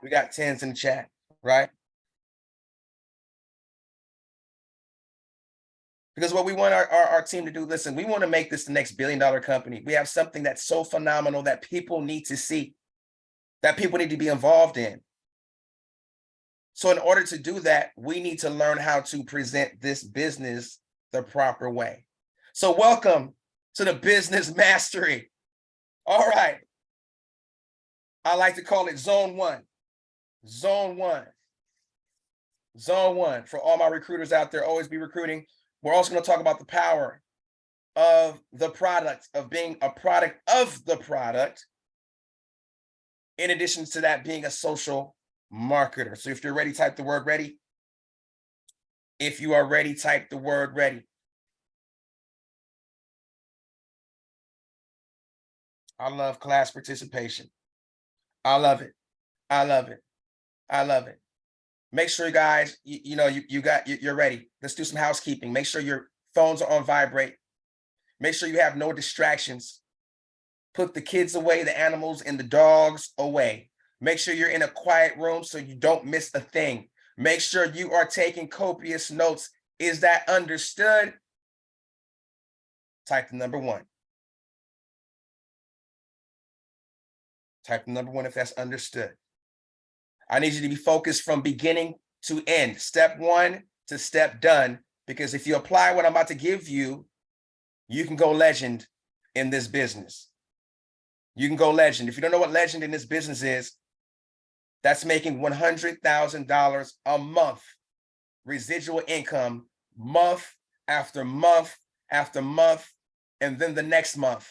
We got 10s in the chat, right? Because what we want our team to do, listen, we want to make this the next billion-dollar company. We have something that's so phenomenal that people need to see, that people need to be involved in. So in order to do that, we need to learn how to present this business the proper way. So welcome to the business mastery. All right. I like to call it zone one. Zone one. Zone one. For all my recruiters out there, always be recruiting. We're also going to talk about the power of the product, of being a product of the product, in addition to that being a social marketer. So if you're ready, type the word ready. If you are ready, type the word ready. I love class participation. I love it. I love it. I love it. Make sure you guys, you're ready. Let's do some housekeeping. Make sure your phones are on vibrate. Make sure you have no distractions. Put the kids away, the animals and the dogs away. Make sure you're in a quiet room so you don't miss a thing. Make sure you are taking copious notes. Is that understood? Type the number 1. Type the number 1 if that's understood. I need you to be focused from beginning to end, step 1 to step done, because if you apply what I'm about to give you, you can go legend in this business. You can go legend. If you don't know what legend in this business is, that's making $100,000 a month, residual income, month after month after month, and then the next month.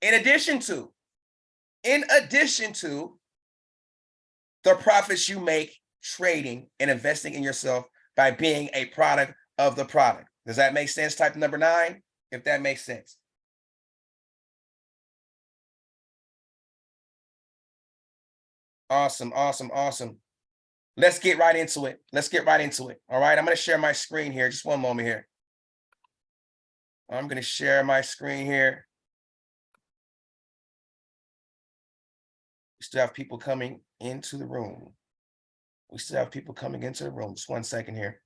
In addition to the profits you make trading and investing in yourself by being a product of the product. Does that make sense? Type number 9, if that makes sense. Awesome, awesome, awesome. Let's get right into it. Let's get right into it. All right, I'm going to share my screen here. Just one moment here. I'm going to share my screen here. We still have people coming into the room. Just 1 second here.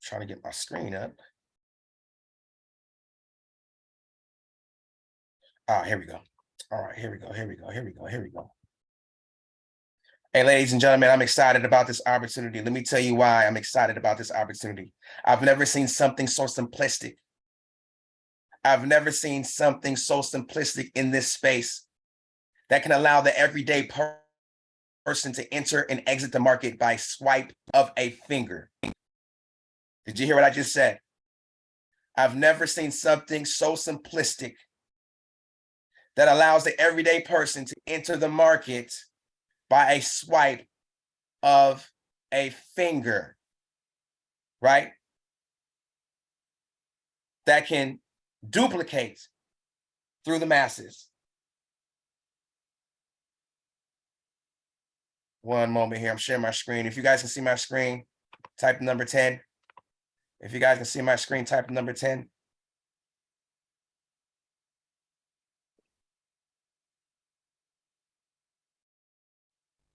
Trying to get my screen up. Here we go. All right, here we go. Hey, ladies and gentlemen, I'm excited about this opportunity. Let me tell you why I'm excited about this opportunity. I've never seen something so simplistic. I've never seen something so simplistic in this space that can allow the everyday person to enter and exit the market by swipe of a finger. Did you hear what I just said? I've never seen something so simplistic that allows the everyday person to enter the market by a swipe of a finger, right? That can duplicate through the masses. One moment here, I'm sharing my screen. If you guys can see my screen, type number 10. If you guys can see my screen, type number 10.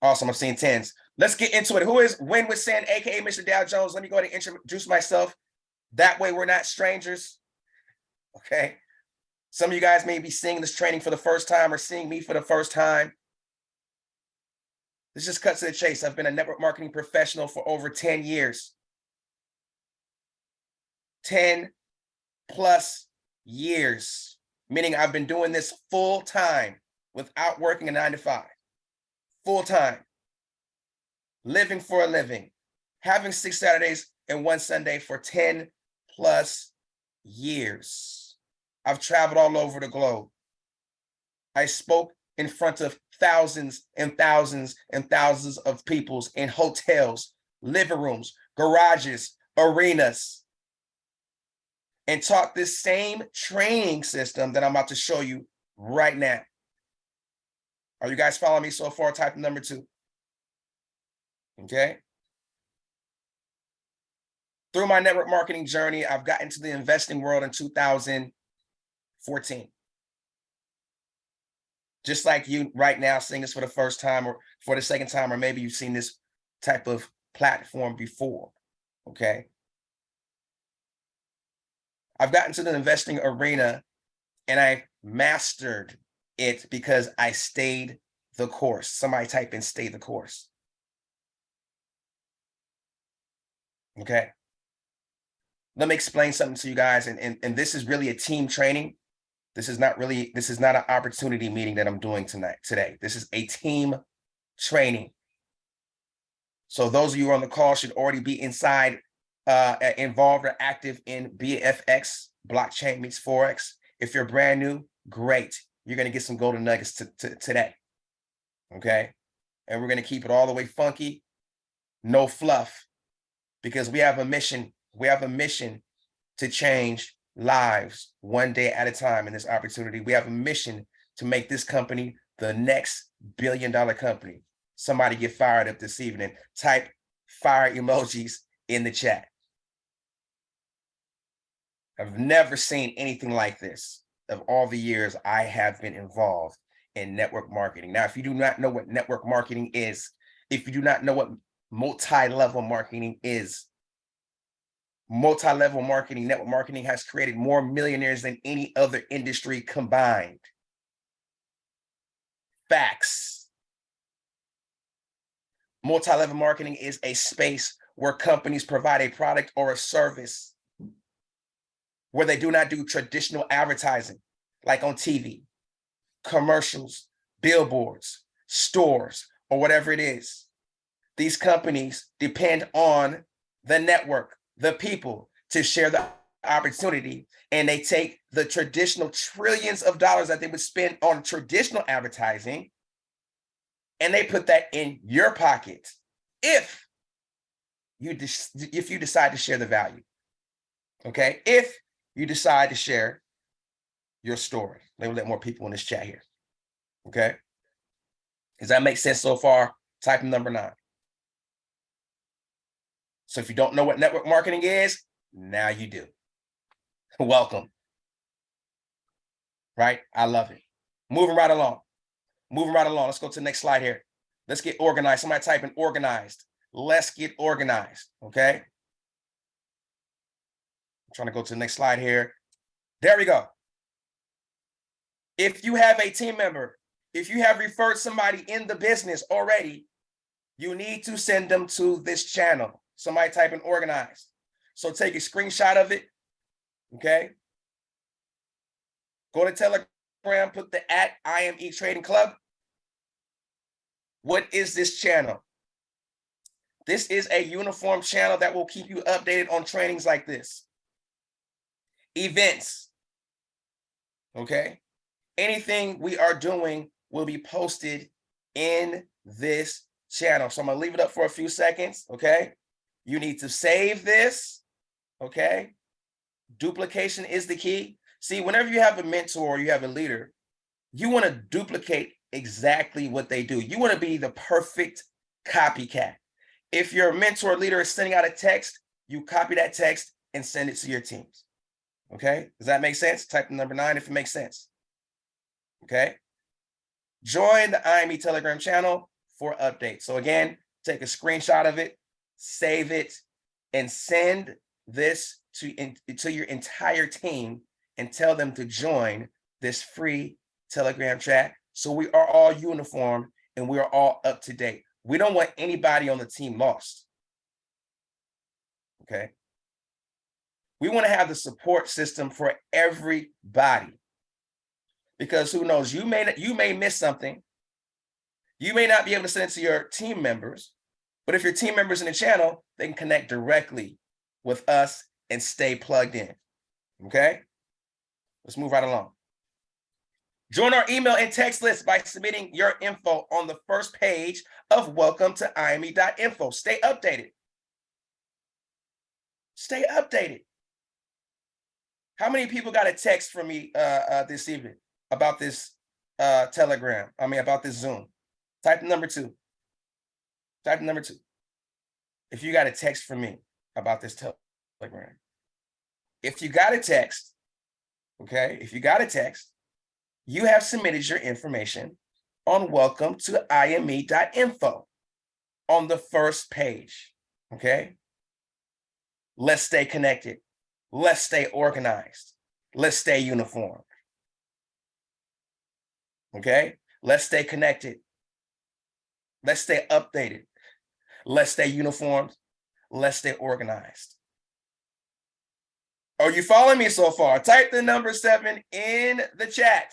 Awesome, I'm seeing 10s. Let's get into it. Who is WinWithSan, aka Mr. Dow Jones? Let me go ahead and introduce myself. That way we're not strangers. Okay. Some of you guys may be seeing this training for the first time or seeing me for the first time. Let's just cut to the chase. I've been a network marketing professional for over 10 years. 10 plus years, meaning I've been doing this full time without working a 9 to 5. Full time, living for a living, having 6 Saturdays and 1 Sunday for 10 plus years. I've traveled all over the globe. I spoke in front of thousands and thousands and thousands of people in hotels, living rooms, garages, arenas, and taught this same training system that I'm about to show you right now. Are you guys following me so far? Type number 2. Okay. Through my network marketing journey, I've gotten into the investing world in 2014. Just like you right now seeing this for the first time or for the second time, or maybe you've seen this type of platform before, okay? I've gotten to the investing arena and I mastered it because I stayed the course. Somebody type in stay the course. Okay. Let me explain something to you guys. And this is really a team training. This is not an opportunity meeting that I'm doing today. This is a team training. So those of you on the call should already be inside, involved or active in BFX, blockchain meets Forex. If you're brand new, great. You're going to get some golden nuggets today. Okay. And we're going to keep it all the way funky, no fluff, because we have a mission. We have a mission to change lives one day at a time in this opportunity. We have a mission to make this company the next billion-dollar company. Somebody get fired up this evening. Type fire emojis in the chat. I've never seen anything like this of all the years I have been involved in network marketing. Now, if you do not know what network marketing is, if you do not know what multi-level marketing is, multi-level marketing, network marketing has created more millionaires than any other industry combined. Facts. Multi-level marketing is a space where companies provide a product or a service where they do not do traditional advertising, like on TV, commercials, billboards, stores, or whatever it is. These companies depend on the network, the people, to share the opportunity, and they take the traditional trillions of dollars that they would spend on traditional advertising, and they put that in your pocket if you decide to share the value. Okay, if you decide to share your story. Let me let more people in this chat here. Okay, does that make sense so far? Type in number 9. So if you don't know what network marketing is, now you do. Welcome. Right? I love it. Moving right along. Moving right along. Let's go to the next slide here. Let's get organized. Somebody type in organized. Let's get organized. Okay. I'm trying to go to the next slide here. There we go. If you have a team member, if you have referred somebody in the business already, you need to send them to this channel. Somebody type in organized. So take a screenshot of it. Okay. Go to Telegram, put the @IME Trading Club. What is this channel? This is a uniform channel that will keep you updated on trainings like this. Events. Okay. Anything we are doing will be posted in this channel. So I'm going to leave it up for a few seconds. Okay. You need to save this. Okay. Duplication is the key. See, whenever you have a mentor or you have a leader, you want to duplicate exactly what they do. You want to be the perfect copycat. If your mentor or leader is sending out a text, you copy that text and send it to your teams. Okay. Does that make sense? Type in number 9 if it makes sense. Okay. Join the IME Telegram channel for updates. So again, take a screenshot of it, save it, and send this to your entire team and tell them to join this free Telegram chat. So we are all uniform and we are all up to date. We don't want anybody on the team lost. Okay. We want to have the support system for everybody. Because who knows, you may miss something. You may not be able to send it to your team members, but if your team members in the channel, they can connect directly with us and stay plugged in. Okay. Let's move right along. Join our email and text list by submitting your info on the first page of welcome to IME.info. Stay updated. Stay updated. How many people got a text from me this evening about this Telegram? About this Zoom. Type number 2. Type number 2. If you got a text from me about this Telegram. If you got a text, okay, if you got a text, you have submitted your information on welcome to ime.info on the first page, okay? Let's stay connected. Let's stay organized. Let's stay uniform, okay? Let's stay connected. Let's stay updated. Let's stay uniformed. Let's stay organized. Are you following me so far? Type the number 7 in the chat.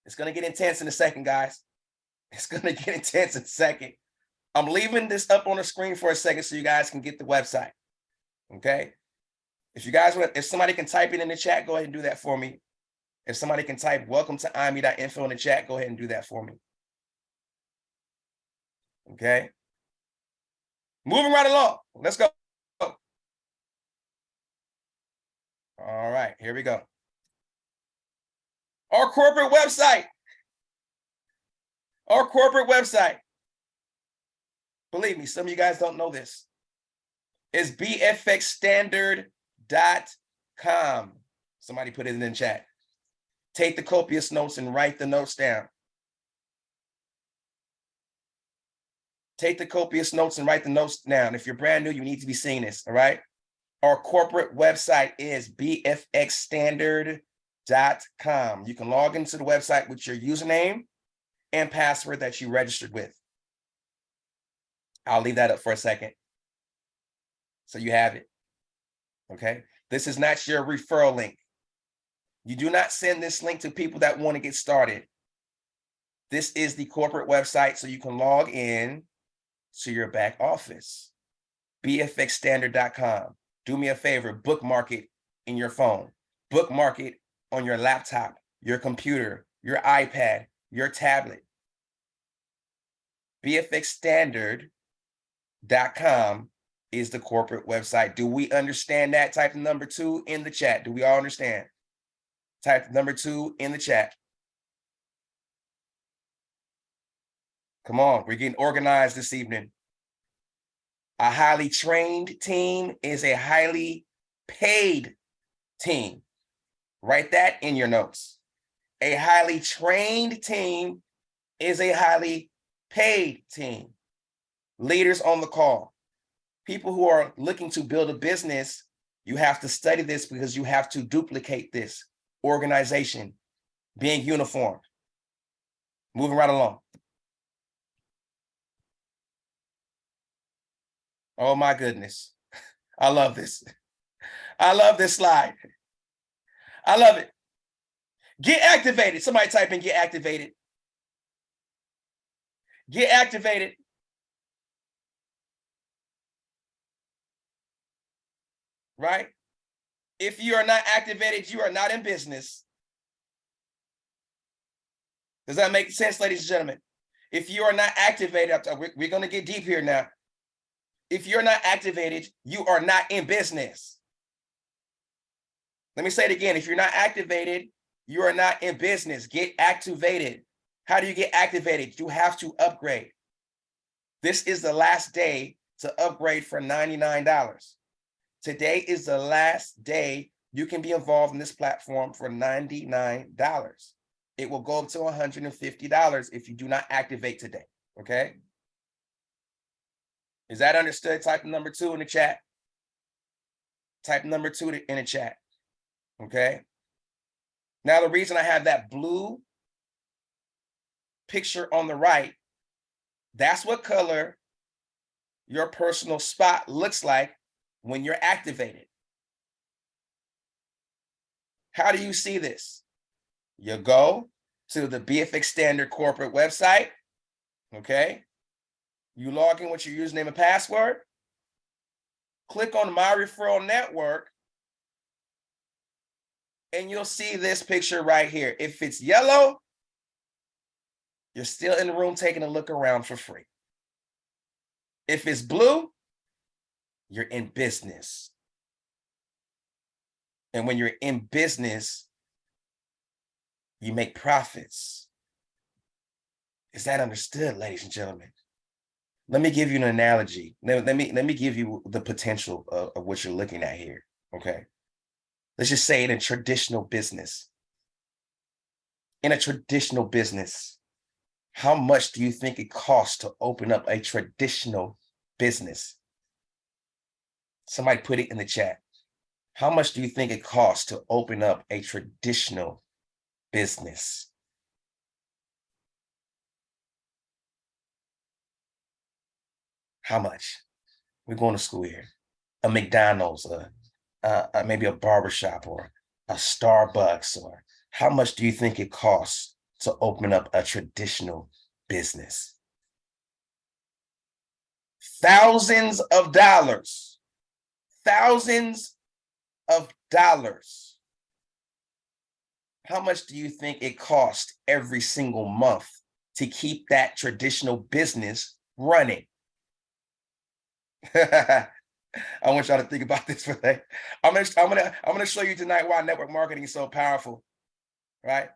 It's going to get intense in a second, guys. It's going to get intense in a second. I'm leaving this up on the screen for a second so you guys can get the website. Okay. If you guys want, if somebody can type it in the chat, go ahead and do that for me. If somebody can type welcome to ime.info in the chat, go ahead and do that for me. Okay. Moving right along. Let's go. All right, here we go. Our corporate website. Our corporate website. Believe me, some of you guys don't know this. It's bfxstandard.com. Somebody put it in the chat. Take the copious notes and write the notes down. Take the copious notes and write the notes down. If you're brand new, you need to be seeing this, all right? Our corporate website is bfxstandard.com. You can log into the website with your username and password that you registered with. I'll leave that up for a second so you have it, okay? This is not your referral link. You do not send this link to people that want to get started. This is the corporate website so you can log in to your back office, bfxstandard.com. Do me a favor, bookmark it in your phone, bookmark it on your laptop, your computer, your iPad, your tablet. bfxstandard.com is the corporate website. Do we understand that? Type the number 2 in the chat. Do we all understand? Type the number 2 in the chat. Come on, we're getting organized this evening. A highly trained team is a highly paid team. Write that in your notes. A highly trained team is a highly paid team. Leaders on the call, people who are looking to build a business, you have to study this because you have to duplicate this. Organization, being uniform. Moving right along. Oh my goodness. I love this. I love this slide. I love it. Get activated. Somebody type in get activated. Get activated. Right? If you are not activated, you are not in business. Does that make sense, ladies and gentlemen? If you are not activated, we're going to get deep here now. If you're not activated, you are not in business. Let me say it again. If you're not activated, you are not in business. Get activated. How do you get activated? You have to upgrade. This is the last day to upgrade for $99. Today is the last day you can be involved in this platform for $99. It will go up to $150 if you do not activate today, okay? Is that understood? Type number 2 in the chat. Type number 2 in the chat, okay? Now, the reason I have that blue picture on the right, that's what color your personal spot looks like when you're activated. How do you see this? You go to the BFX Standard corporate website, okay? You log in with your username and password, click on My Referral Network, and you'll see this picture right here. If it's yellow, you're still in the room taking a look around for free. If it's blue, you're in business. And when you're in business, you make profits. Is that understood, ladies and gentlemen? Let me give you an analogy. Let me give you the potential of what you're looking at here. Okay. Let's just say in a traditional business. In a traditional business, how much do you think it costs to open up a traditional business? Somebody put it in the chat. How much do you think it costs to open up a traditional business? How much? We're going to school here. A McDonald's, maybe a barbershop or a Starbucks, or how much do you think it costs to open up a traditional business? Thousands of dollars. Thousands of dollars. How much do you think it costs every single month to keep that traditional business running? I want y'all to think about this for a second. I'm gonna show you tonight why network marketing is so powerful, right?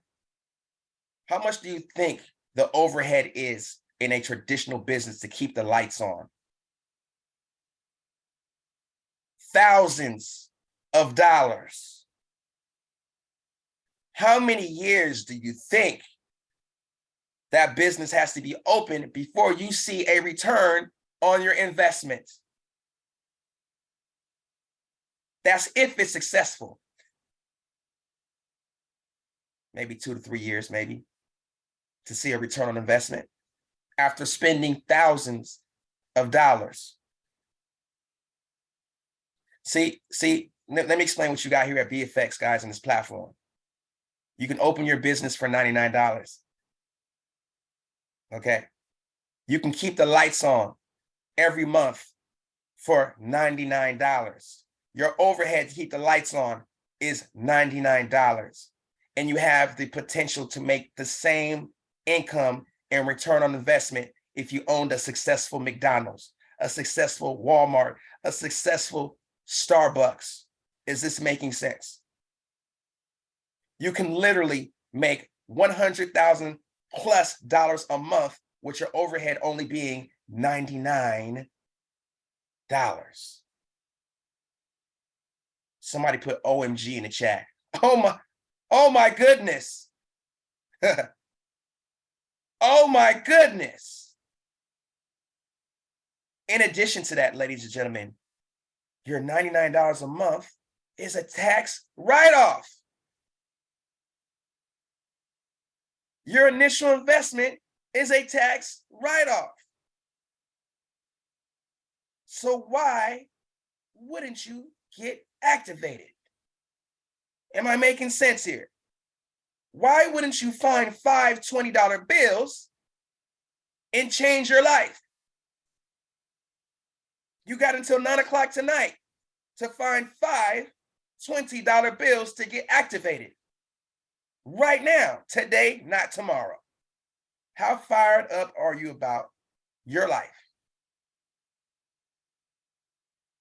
How much do you think the overhead is in a traditional business to keep the lights on? Thousands of dollars. How many years do you think that business has to be open before you see a return on your investment? That's if it's successful. Maybe 2 to 3 years, maybe, to see a return on investment after spending thousands of dollars. See, let me explain what you got here at VFX, guys, in this platform. You can open your business for $99. Okay. You can keep the lights on every month for $99. Your overhead to keep the lights on is $99. And you have the potential to make the same income and return on investment if you owned a successful McDonald's, a successful Walmart, a successful Starbucks. Is this making sense? You can literally make $100,000 plus a month with your overhead only being $99. Somebody put OMG in the chat. Oh my goodness. Oh my goodness. In addition to that, ladies and gentlemen, your $99 a month is a tax write-off. Your initial investment is a tax write-off. So why wouldn't you get activated? Am I making sense here? Why wouldn't you find 5 $20 bills and change your life? You got until 9 o'clock tonight to find 5 $20 bills to get activated. Right now, today, not tomorrow. How fired up are you about your life?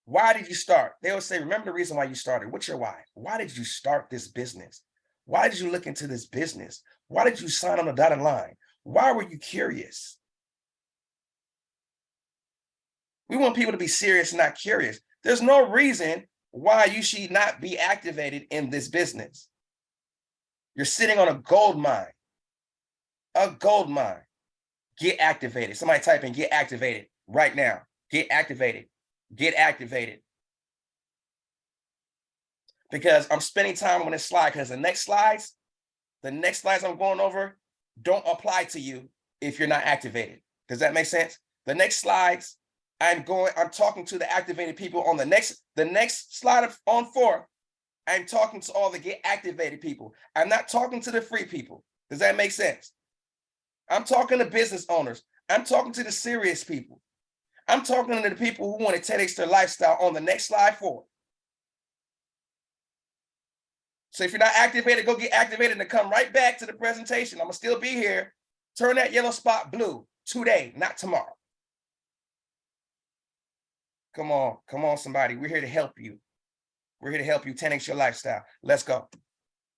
Why did you start? They will say, remember the reason why you started. What's your why? Why did you start this business? Why did you look into this business? Why did you sign on the dotted line? Why were you curious? We want people to be serious, not curious. There's no reason why you should not be activated in this business. You're sitting on a gold mine. A gold mine. Get activated. Somebody type in get activated right now. Get activated. Get activated. Because I'm spending time on this slide, because the next slides I'm going over don't apply to you if you're not activated. Does that make sense? The next slides, I'm talking to the activated people on the next slide on 4. I'm talking to all the get activated people. I'm not talking to the free people. Does that make sense? I'm talking to business owners. I'm talking to the serious people. I'm talking to the people who want to 10x their lifestyle on the next slide 4. So if you're not activated, go get activated and come right back to the presentation. I'm gonna still be here. Turn that yellow spot blue today, not tomorrow. Come on, somebody. We're here to help you. We're here to help you 10x your lifestyle. Let's go.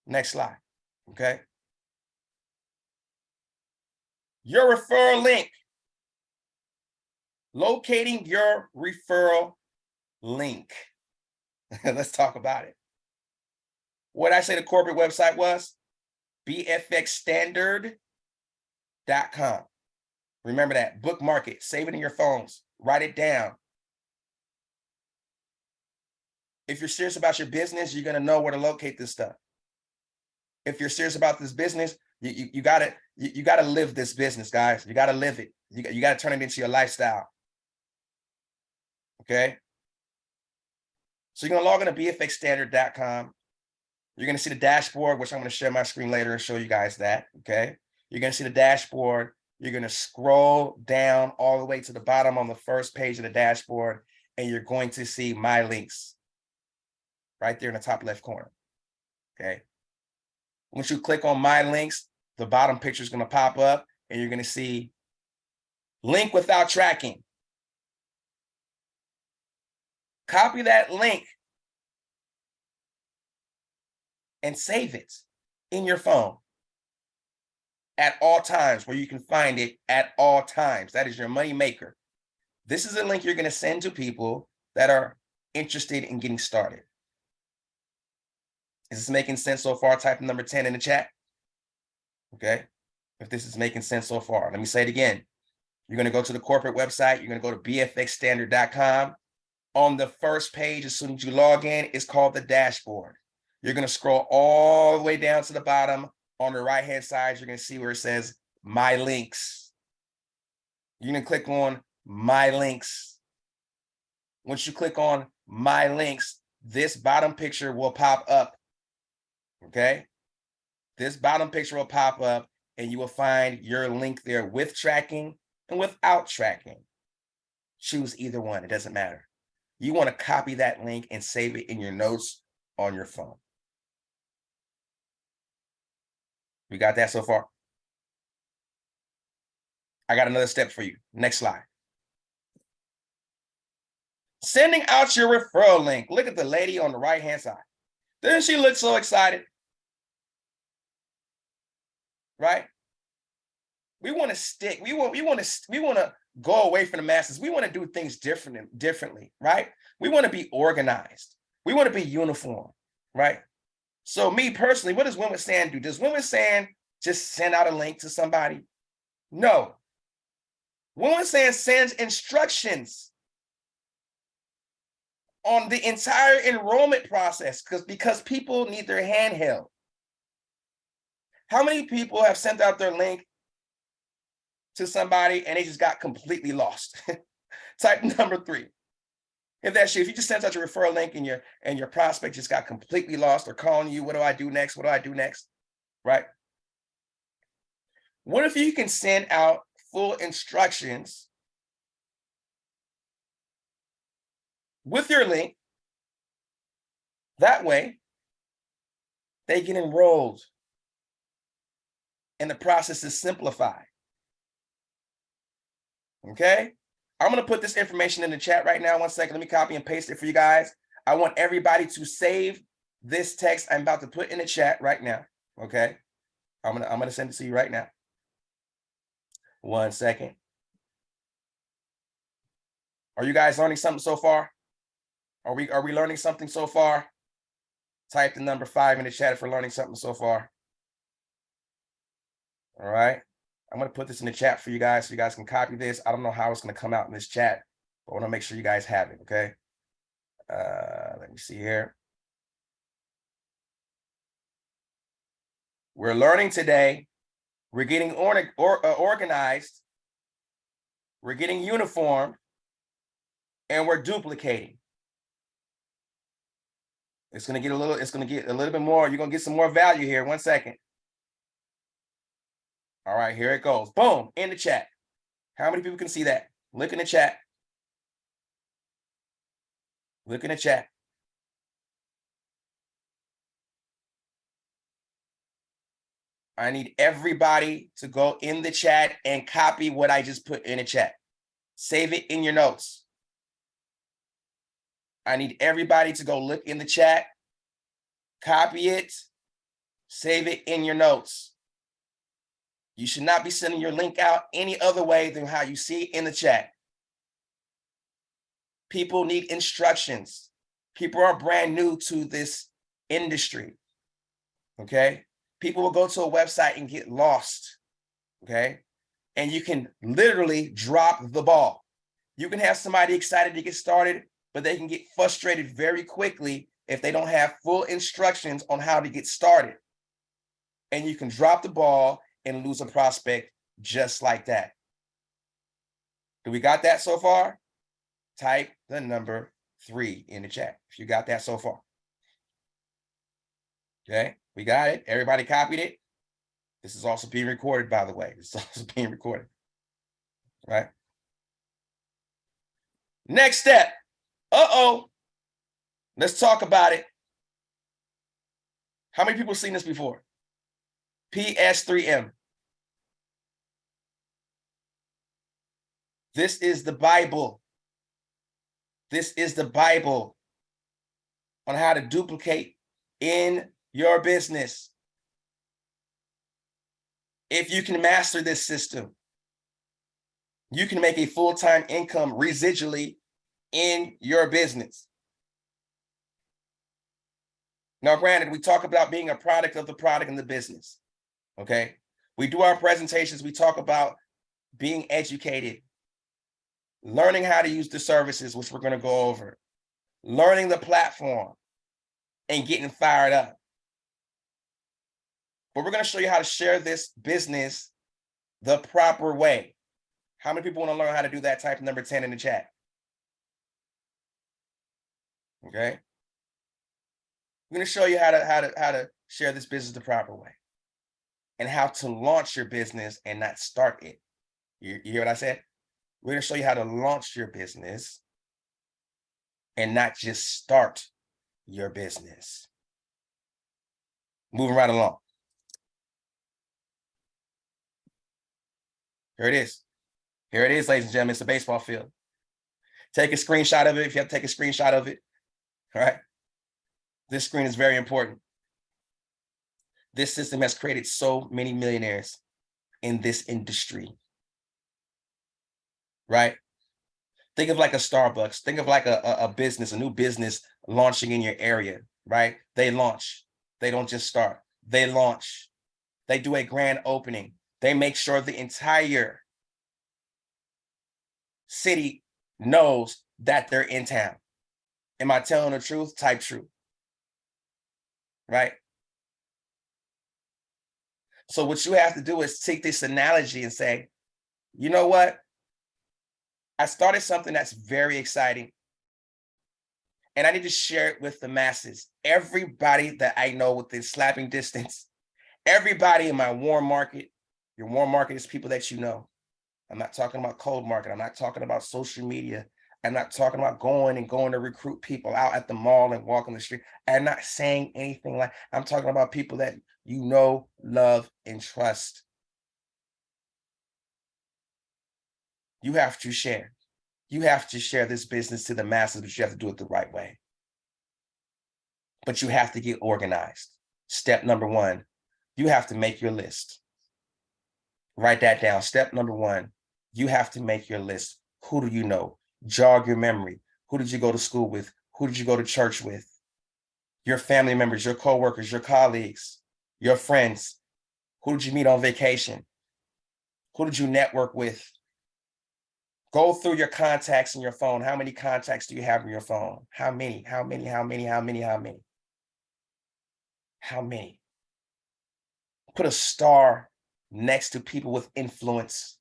Next slide. Okay. Your referral link Locating your referral link. Let's talk about it. What did I say the corporate website was? bfxstandard.com. Remember that. Bookmark it. Save it in your phones. Write it down. If you're serious about your business, you're going to know where to locate this stuff. If you're serious about this business, you gotta live this business, guys. You gotta live it. You gotta turn it into your lifestyle. Okay. So you're gonna log into bfxstandard.com. You're gonna see the dashboard, which I'm gonna share my screen later and show you guys that. Okay. You're gonna see the dashboard. You're gonna scroll down all the way to the bottom on the first page of the dashboard, and you're going to see my links right there in the top left corner. Okay. Once you click on my links, the bottom picture is going to pop up and you're going to see link without tracking. Copy that link and save it in your phone at all times, where you can find it at all times. That is your money maker. This is a link you're going to send to people that are interested in getting started. Is this making sense so far? Type number 10 in the chat. Okay. If this is making sense so far, let me say it again. You're going to go to the corporate website. You're going to go to bfxstandard.com. On the first page, as soon as you log in, it's called the dashboard. You're going to scroll all the way down to the bottom. On the right-hand side, you're going to see where it says My Links. You're going to click on My Links. Once you click on My Links, this bottom picture will pop up. Okay? This bottom picture will pop up and you will find your link there with tracking and without tracking. Choose either one. It doesn't matter. You want to copy that link and save it in your notes on your phone. We got that so far? I got another step for you. Next slide. Sending out your referral link. Look at the lady on the right-hand side. Doesn't she look so excited? Right? We want to stick. We want to go away from the masses. We want to do things differently, right? We want to be organized. We want to be uniform, right? So me personally, what does WinWithSan do? Does WinWithSan just send out a link to somebody? No. WinWithSan sends instructions on the entire enrollment process because people need their hand held. How many people have sent out their link to somebody and they just got completely lost? Type number 3. If that's you, if you just sent out your referral link and your prospect just got completely lost or calling you, what do I do next? What do I do next? Right? What if you can send out full instructions with your link? That way, they get enrolled and the process is simplified. Okay? I'm going to put this information in the chat right now. 1 second. Let me copy and paste it for you guys. I want everybody to save this text I'm about to put in the chat right now. Okay? I'm gonna send it to you right now. 1 second. Are you guys learning something so far? Are we learning something so far? Type the number 5 in the chat if we're learning something so far. All right. I'm going to put this in the chat for you guys so you guys can copy this. I don't know how it's going to come out in this chat, but I want to make sure you guys have it. Okay. Let me see here. We're learning today. We're getting organized. We're getting uniformed, and we're duplicating. It's going to get a little bit more. You're going to get some more value here. 1 second. All right, here it goes. Boom, in the chat. How many people can see that? Look in the chat. Look in the chat. I need everybody to go in the chat and copy what I just put in the chat. Save it in your notes. I need everybody to go look in the chat, copy it, save it in your notes. You should not be sending your link out any other way than how you see it in the chat. People need instructions. People are brand new to this industry, okay? People will go to a website and get lost, okay? And you can literally drop the ball. You can have somebody excited to get started, but they can get frustrated very quickly if they don't have full instructions on how to get started. And you can drop the ball and lose a prospect just like that. Do we got that so far? Type the number 3 in the chat if you got that so far. Okay, we got it. Everybody copied it. This is also being recorded, by the way. This is also being recorded. Right? Next step. Uh-oh. Let's talk about it. How many people have seen this before? PS3M. This is the Bible. This is the Bible on how to duplicate in your business. If you can master this system, you can make a full-time income residually in your business. Now, granted, we talk about being a product of the product in the business, okay? We do our presentations, we talk about being educated, learning how to use the services, which we're going to go over, learning the platform, and getting fired up. But we're going to show you how to share this business the proper way. How many people want to learn how to do that? Type number 10 in the chat. Okay. I'm going to show you how to share this business the proper way and how to launch your business and not start it. You hear what I said? We're going to show you how to launch your business and not just start your business. Moving right along. Here it is. Here it is, ladies and gentlemen. It's a baseball field. Take a screenshot of it if you have to take a screenshot of it. All right. This screen is very important. This system has created so many millionaires in this industry. Right? Think of like a Starbucks. Think of like a business, a new business launching in your area, right? They launch. They don't just start. They launch. They do a grand opening. They make sure the entire city knows that they're in town. Am I telling the truth? Type true. Right? So what you have to do is take this analogy and say, you know what? I started something that's very exciting, and I need to share it with the masses. Everybody that I know within slapping distance, everybody in my warm market. Your warm market is people that you know. I'm not talking about cold market. I'm not talking about social media. I'm not talking about going to recruit people out at the mall and walking the street. I'm not saying anything like, I'm talking about people that you know, love, and trust. You have to share. You have to share this business to the masses, but you have to do it the right way. But you have to get organized. Step number 1, you have to make your list. Write that down. Step number 1, you have to make your list. Who do you know? Jog your memory. Who did you go to school with? Who did you go to church with? Your family members, your coworkers, your colleagues, your friends. Who did you meet on vacation? Who did you network with? Go through your contacts in your phone. How many contacts do you have in your phone? How many? How many? How many? How many? How many? How many? Put a star next to people with influence.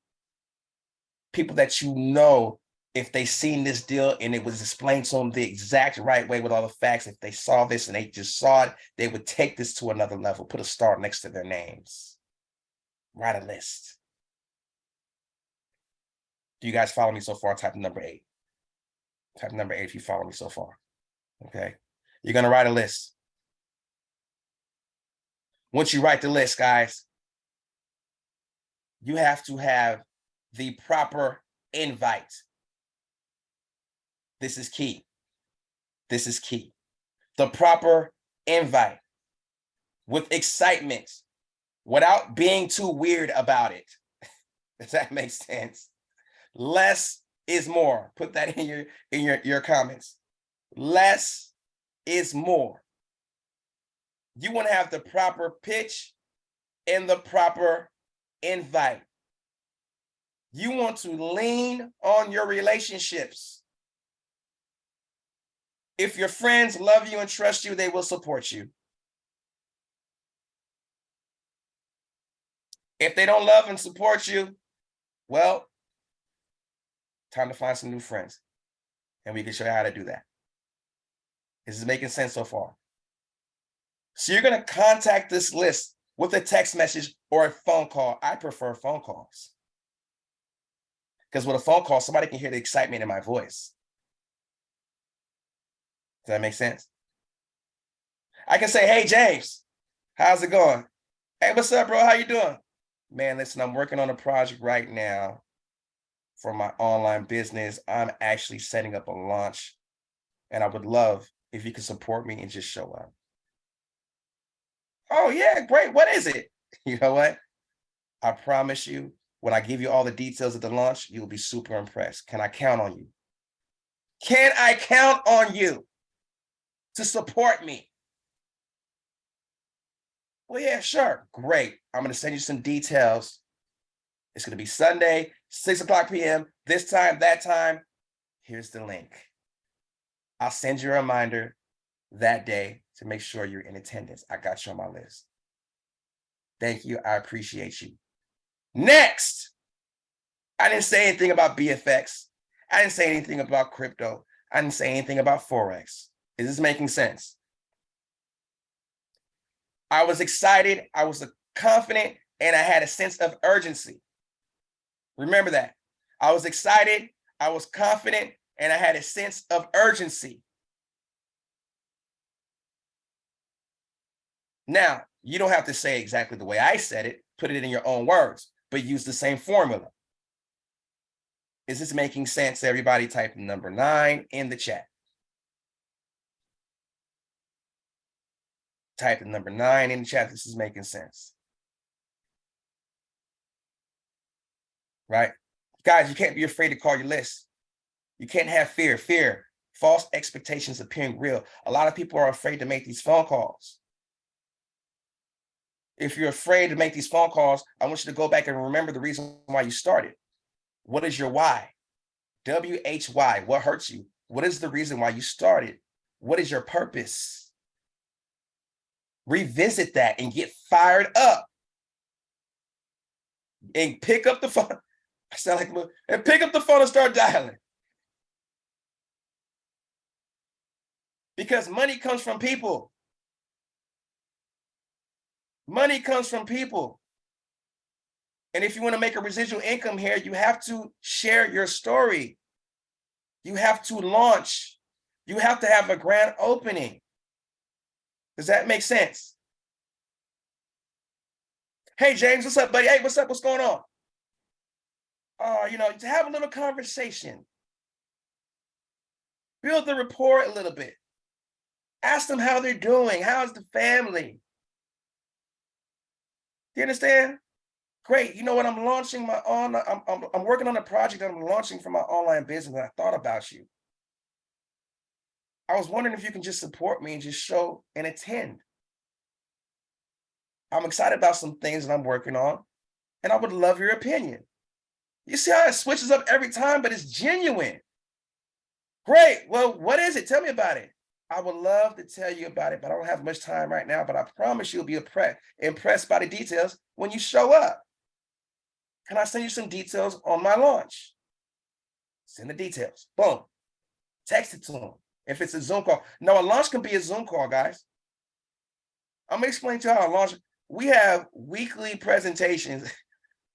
People that you know, if they seen this deal and it was explained to them the exact right way with all the facts, if they saw this and they just saw it, they would take this to another level. Put a star next to their names. Write a list. Do you guys follow me so far? Type number 8. Type number 8 if you follow me so far. Okay. You're going to write a list. Once you write the list, guys, you have to have the proper invite. This is key. This is key. The proper invite with excitement without being too weird about it. Does that make sense? Less is more. Put that in your comments. Less is more. You want to have the proper pitch and the proper invite. You want to lean on your relationships. If your friends love you and trust you, they will support you. If they don't love and support you, well, time to find some new friends. And we can show you how to do that. This is making sense so far. So you're going to contact this list with a text message or a phone call. I prefer phone calls. Because with a phone call, somebody can hear the excitement in my voice. Does that make sense? I can say, hey, James, how's it going? Hey, what's up, bro? How you doing? Man, listen, I'm working on a project right now for my online business. I'm actually setting up a launch, and I would love if you could support me and just show up. Oh, yeah, great. What is it? You know what? I promise you, when I give you all the details of the launch, you'll be super impressed. Can I count on you? Can I count on you to support me? Well, yeah, sure. Great. I'm going to send you some details. It's going to be Sunday, 6:00 p.m. This time, that time. Here's the link. I'll send you a reminder that day to make sure you're in attendance. I got you on my list. Thank you. I appreciate you. Next, I didn't say anything about BFX. I didn't say anything about crypto. I didn't say anything about Forex. Is this making sense? I was excited, I was confident, and I had a sense of urgency. Remember that. I was excited, I was confident, and I had a sense of urgency. Now, you don't have to say exactly the way I said it, put it in your own words, but use the same formula. Is this making sense? Everybody type number 9 in the chat. Type the number 9 in the chat. This is making sense. Right? Guys, you can't be afraid to call your list. You can't have fear. Fear, false expectations appearing real. A lot of people are afraid to make these phone calls. If you're afraid to make these phone calls, I want you to go back and remember the reason why you started. What is your why? WHY. What hurts you? What is the reason why you started? What is your purpose? Revisit that and get fired up. And pick up the phone. I sound like, and pick up the phone and start dialing. Because money comes from people. Money comes from people. And if you want to make a residual income here, you have to share your story. You have to launch. You have to have a grand opening. Does that make sense? Hey, James, what's up, buddy? Hey, what's up? What's going on? To have a little conversation. Build the rapport a little bit. Ask them how they're doing. How's the family? Do you understand? Great. You know what? I'm launching my I'm working on a project that I'm launching for my online business, and I thought about you. I was wondering if you can just support me and just show and attend. I'm excited about some things that I'm working on, and I would love your opinion. You see how it switches up every time, but it's genuine. Great. Well, what is it? Tell me about it. I would love to tell you about it, but I don't have much time right now, but I promise you'll be impressed by the details when you show up. Can I send you some details on my launch? Send the details. Boom. Text it to them. If it's a Zoom call. No, a launch can be a Zoom call, guys. I'm going to explain to you how a launch. We have weekly presentations.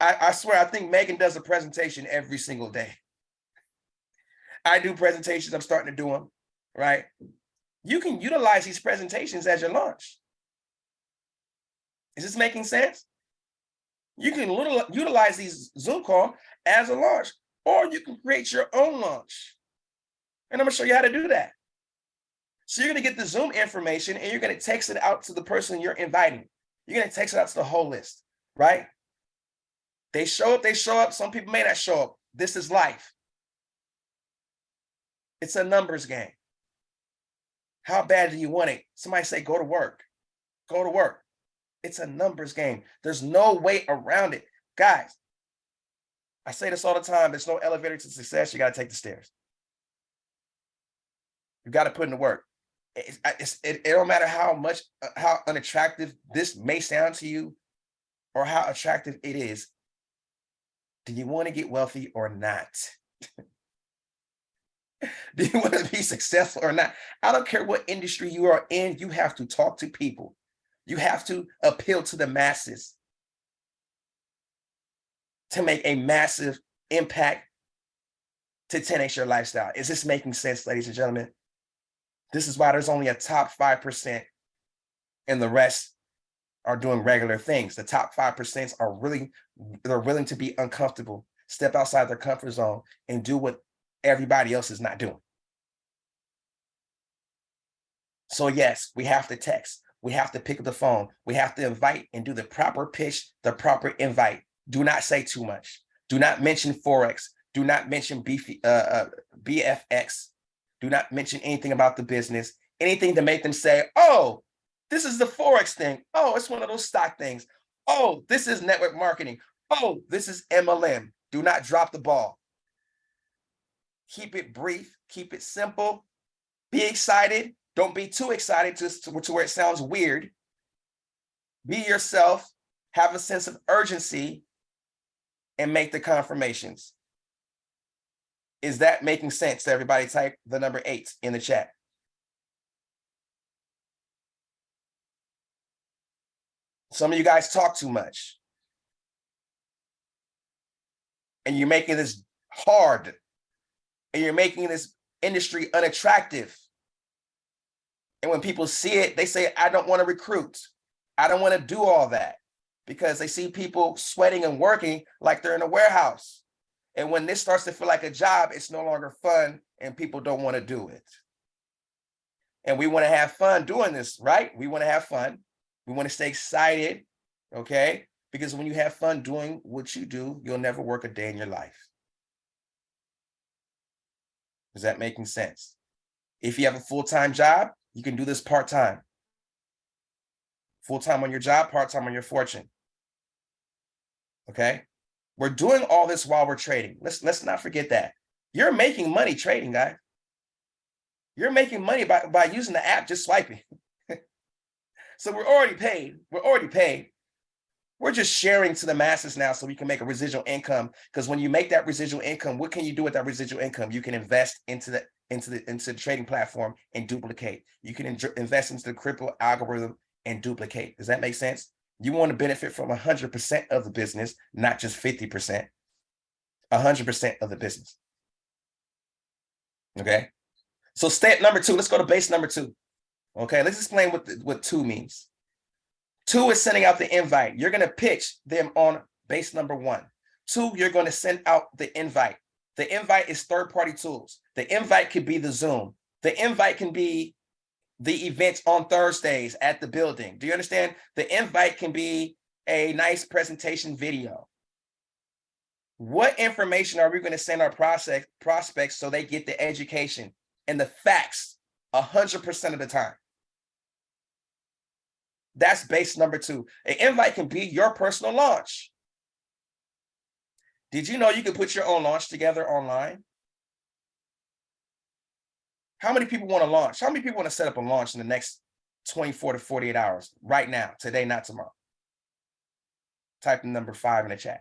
I swear, I think Megan does a presentation every single day. I do presentations. I'm starting to do them, right? You can utilize these presentations as your launch. Is this making sense? You can utilize these Zoom call as a launch, or you can create your own launch. And I'm going to show you how to do that. So you're going to get the Zoom information and you're going to text it out to the person you're inviting. You're going to text it out to the whole list, right? They show up. Some people may not show up. This is life. It's a numbers game. How bad do you want it? Somebody say, go to work. Go to work. It's a numbers game. There's no way around it. Guys, I say this all the time. There's no elevator to success. You got to take the stairs. You got to put in the work. It don't matter how unattractive this may sound to you or how attractive it is. Do you want to get wealthy or not? Do you want to be successful or not? I don't care what industry you are in. You have to talk to people. You have to appeal to the masses to make a massive impact to 10x your lifestyle. Is this making sense, ladies and gentlemen? This is why there's only a top 5% and the rest are doing regular things. The top 5% they're willing to be uncomfortable, step outside their comfort zone and do what everybody else is not doing. So yes, we have to text. We have to pick up the phone. We have to invite and do the proper pitch, the proper invite. Do not say too much. Do not mention Forex. Do not mention BFX. Do not mention anything about the business, anything to make them say, oh, this is the Forex thing. Oh, it's one of those stock things. Oh, this is network marketing. Oh, this is MLM. Do not drop the ball. Keep it brief. Keep it simple. Be excited. Don't be too excited to where it sounds weird. Be yourself. Have a sense of urgency and make the confirmations. Is that making sense to everybody? Type the number 8 in the chat. Some of you guys talk too much. And you're making this hard. And you're making this industry unattractive. And when people see it, they say, I don't want to recruit. I don't want to do all that. Because they see people sweating and working like they're in a warehouse. And when this starts to feel like a job, it's no longer fun and people don't want to do it. And we want to have fun doing this, right? We want to have fun. We want to stay excited, okay? Because when you have fun doing what you do, you'll never work a day in your life. Is that making sense? If you have a full-time job, you can do this part-time. Full-time on your job, part-time on your fortune. Okay? We're doing all this while we're trading. Let's not forget that. You're making money trading, guys. You're making money by using the app, just swiping. So we're already paid. We're already paid. We're just sharing to the masses now so we can make a residual income. Because when you make that residual income, what can you do with that residual income? You can invest into the trading platform and duplicate. You can invest into the crypto algorithm and duplicate. Does that make sense? You want to benefit from 100% of the business, not just 50%. 100% of the business. Okay. So step number 2. Let's go to base number 2. Okay. Let's explain what 2 means. 2 is sending out the invite. You're going to pitch them on base number 1. 2, you're going to send out the invite. The invite is third-party tools. The invite could be the Zoom. The invite can be the events on Thursdays at the building. Do you understand? The invite can be a nice presentation video. What information are we going to send our prospects so they get the education and the facts 100% of the time? That's base number 2. An invite can be your personal launch. Did you know you can put your own launch together online? How many people want to launch? How many people want to set up a launch in the next 24 to 48 hours? Right now, today, not tomorrow. Type the number 5 in the chat.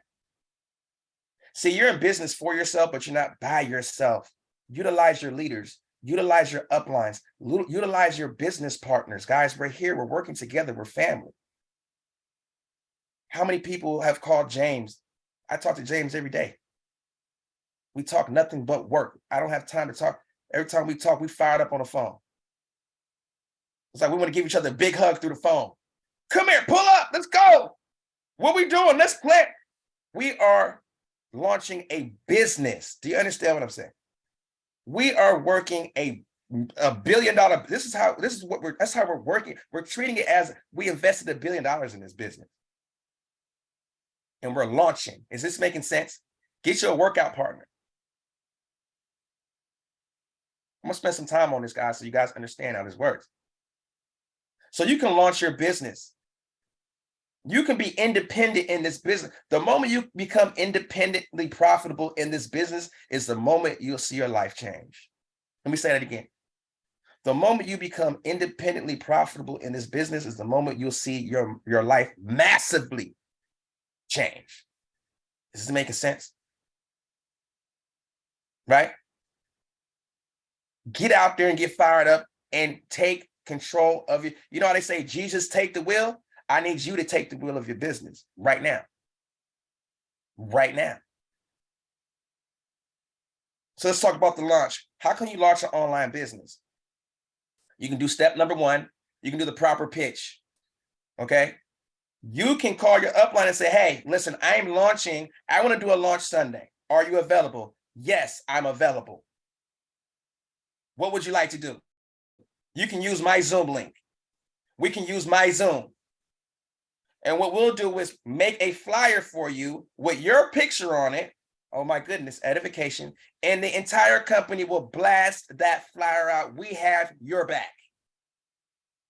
See, you're in business for yourself, but you're not by yourself. Utilize your leaders. Utilize your uplines. Utilize your business partners. Guys, we're here. We're working together. We're family. How many people have called James? I talk to James every day. We talk nothing but work. I don't have time to talk. Every time we talk, we fired up on the phone. It's like we want to give each other a big hug through the phone. Come here, pull up. Let's go. What we doing? Let's play. We are launching a business. Do you understand what I'm saying? We are working a $1 billion. That's how we're working. We're treating it as we invested $1 billion in this business. And we're launching. Is this making sense? Get you a workout partner. I'm gonna spend some time on this, guys, so you guys understand how this works. So you can launch your business. You can be independent in this business. The moment you become independently profitable in this business is the moment you'll see your life change. Let me say that again. The moment you become independently profitable in this business is the moment you'll see your life massively change. Is this making sense? Right? Get out there and get fired up and take control of it. You know how they say, Jesus, take the wheel? I need you to take the wheel of your business right now. Right now. So let's talk about the launch. How can you launch an online business? You can do step number one. You can do the proper pitch. Okay. You can call your upline and say, hey, listen, I'm launching. I want to do a launch Sunday. Are you available? Yes, I'm available. What would you like to do? You can use my Zoom link. We can use my Zoom. And what we'll do is make a flyer for you with your picture on it. Oh my goodness, edification. And the entire company will blast that flyer out. We have your back.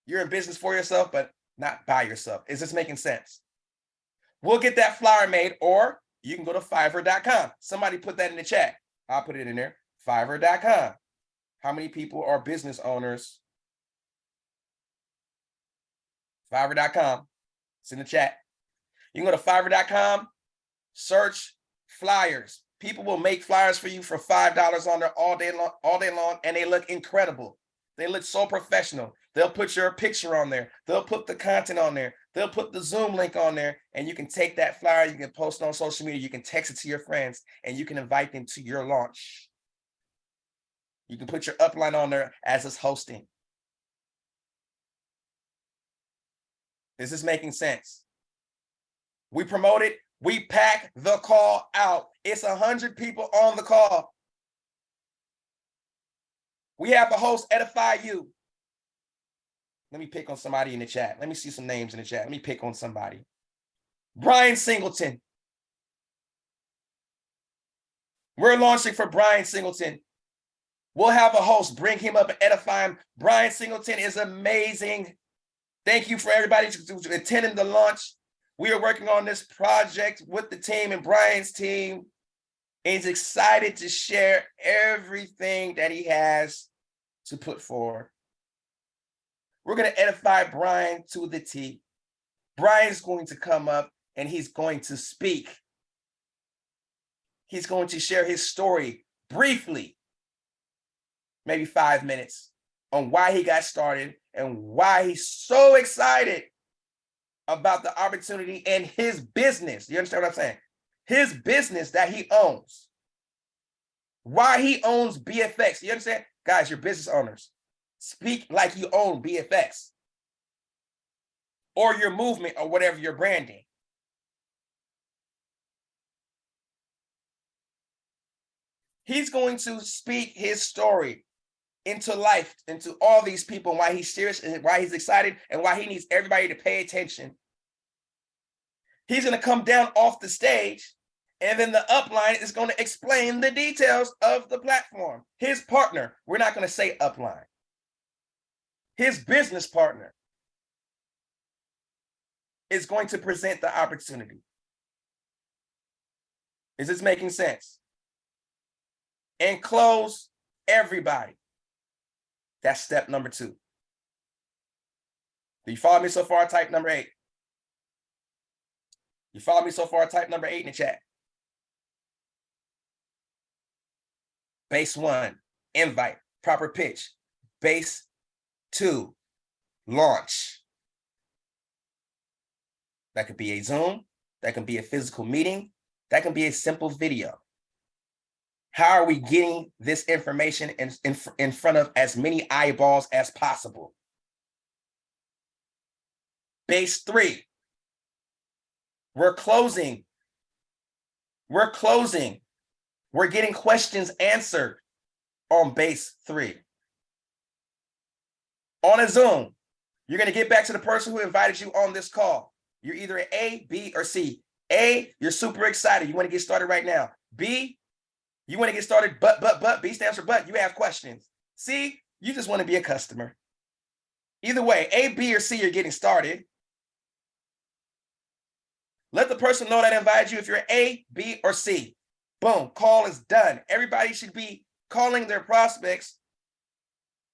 You're in business for yourself, but not by yourself. Is this making sense? We'll get that flyer made, or you can go to Fiverr.com. Somebody put that in the chat. I'll put it in there. Fiverr.com. How many people are business owners? Fiverr.com. It's in the chat. You can go to Fiverr.com, search flyers. People will make flyers for you for $5 on there all day long, and they look incredible. They look so professional. They'll put your picture on there. They'll put the content on there. They'll put the Zoom link on there, and you can take that flyer, you can post it on social media, you can text it to your friends, and you can invite them to your launch. You can put your upline on there as it's hosting. Is this making sense? We promote it. We pack the call out. It's 100 people on the call. We have the host edify you. Let me pick on somebody in the chat. Let me see some names in the chat. Let me pick on somebody. Brian Singleton. We're launching for Brian Singleton. We'll have a host, bring him up and edify him. Brian Singleton is amazing. Thank you for everybody to attending the launch. We are working on this project with the team, and Brian's team is excited to share everything that he has to put forward. We're going to edify Brian to the T. Brian's going to come up and he's going to speak. He's going to share his story briefly, maybe 5 minutes, on why he got started and why he's so excited about the opportunity and his business. You understand what I'm saying? His business that he owns. Why he owns BFX. You understand? Guys, you're business owners. Speak like you own BFX or your movement or whatever you're branding. He's going to speak his story into life, into all these people, and why he's serious and why he's excited and why he needs everybody to pay attention. He's going to come down off the stage, and then the upline is going to explain the details of the platform. His partner, we're not going to say upline. His business partner is going to present the opportunity. Is this making sense? And close everybody. That's step number 2. Do you follow me so far? Type number 8. You follow me so far? Type number 8 in the chat. Base 1, invite, proper pitch. Base 2, launch. That could be a Zoom. That can be a physical meeting. That can be a simple video. How are we getting this information in front of as many eyeballs as possible? Base 3, we're closing. We're closing. We're getting questions answered on base 3. On a Zoom, you're going to get back to the person who invited you on this call. You're either an A, B, or C. A, you're super excited. You want to get started right now. B, you want to get started, but. B stands for but. You have questions. C, you just want to be a customer. Either way, A, B, or C, you're getting started. Let the person know that invited you if you're A, B, or C. Boom, call is done. Everybody should be calling their prospects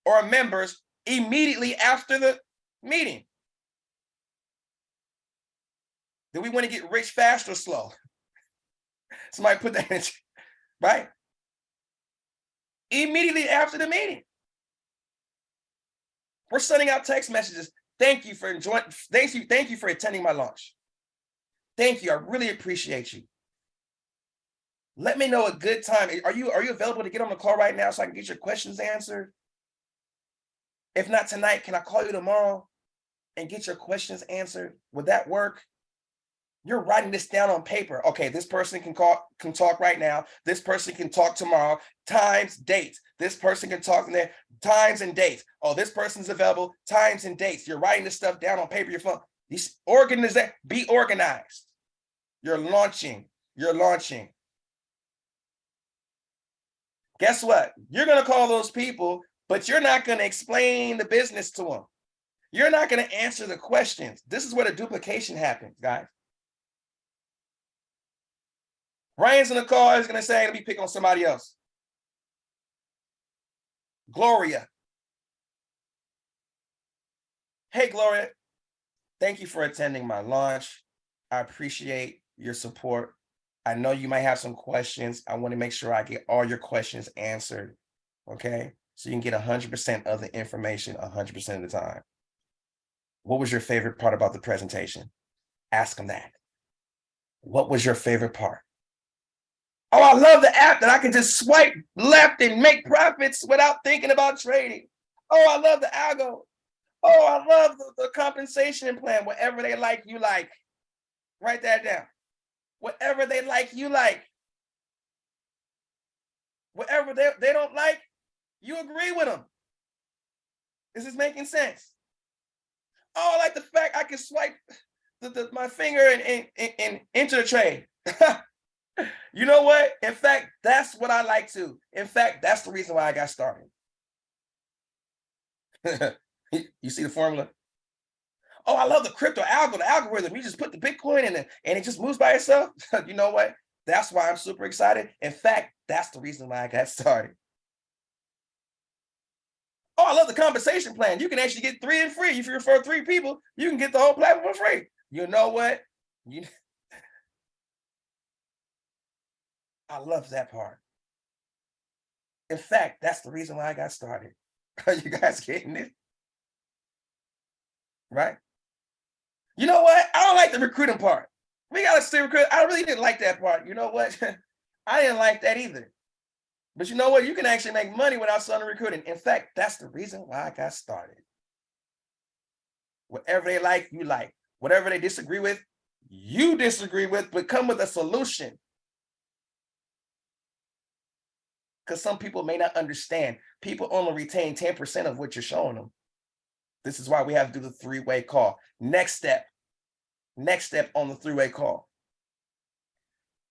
or members immediately after the meeting. Do we want to get rich fast or slow? Somebody put that in, right? Immediately after the meeting. We're sending out text messages. Thank you for enjoying, thank you for attending my launch. Thank you. I really appreciate you. Let me know a good time. Are you available to get on the call right now so I can get your questions answered? If not tonight, can I call you tomorrow and get your questions answered? Would that work? You're writing this down on paper. Okay, this person can talk right now. This person can talk tomorrow. Times, dates. This person can talk in there. Times and dates. Oh, this person's available. Times and dates. You're writing this stuff down on paper. Your phone. These organization. Be organized. You're launching. You're launching. Guess what? You're going to call those people, but you're not going to explain the business to them. You're not going to answer the questions. This is where the duplication happens, guys. Ryan's in the call. He's going to say, let me pick on somebody else. Gloria. Hey, Gloria. Thank you for attending my launch. I appreciate your support. I know you might have some questions. I want to make sure I get all your questions answered. Okay. So you can get 100% of the information 100% of the time. What was your favorite part about the presentation? Ask them that. What was your favorite part? Oh, I love the app that I can just swipe left and make profits without thinking about trading. Oh, I love the algo. Oh, I love the compensation plan. Whatever they like, you like. Write that down. Whatever they like, you like. Whatever they don't like, you agree with them. Is this making sense? Oh, I like the fact I can swipe my finger and enter the trade. You know what? In fact, that's what I like too. In fact, that's the reason why I got started. You see the formula? Oh, I love the crypto algorithm. You just put the Bitcoin in it and it just moves by itself. You know what? That's why I'm super excited. In fact, that's the reason why I got started. Oh, I love the compensation plan. You can actually get 3 and free. If you refer 3 people, you can get the whole platform for free. You know what? I love that part. In fact, that's the reason why I got started. Are you guys getting it? Right? You know what? I don't like the recruiting part. We got to still recruit. I really didn't like that part. You know what? I didn't like that either. But you know what? You can actually make money without starting recruiting. In fact, that's the reason why I got started. Whatever they like, you like. Whatever they disagree with, you disagree with, but come with a solution. Because some people may not understand. People only retain 10% of what you're showing them. This is why we have to do the 3-way call. Next step on the 3-way call.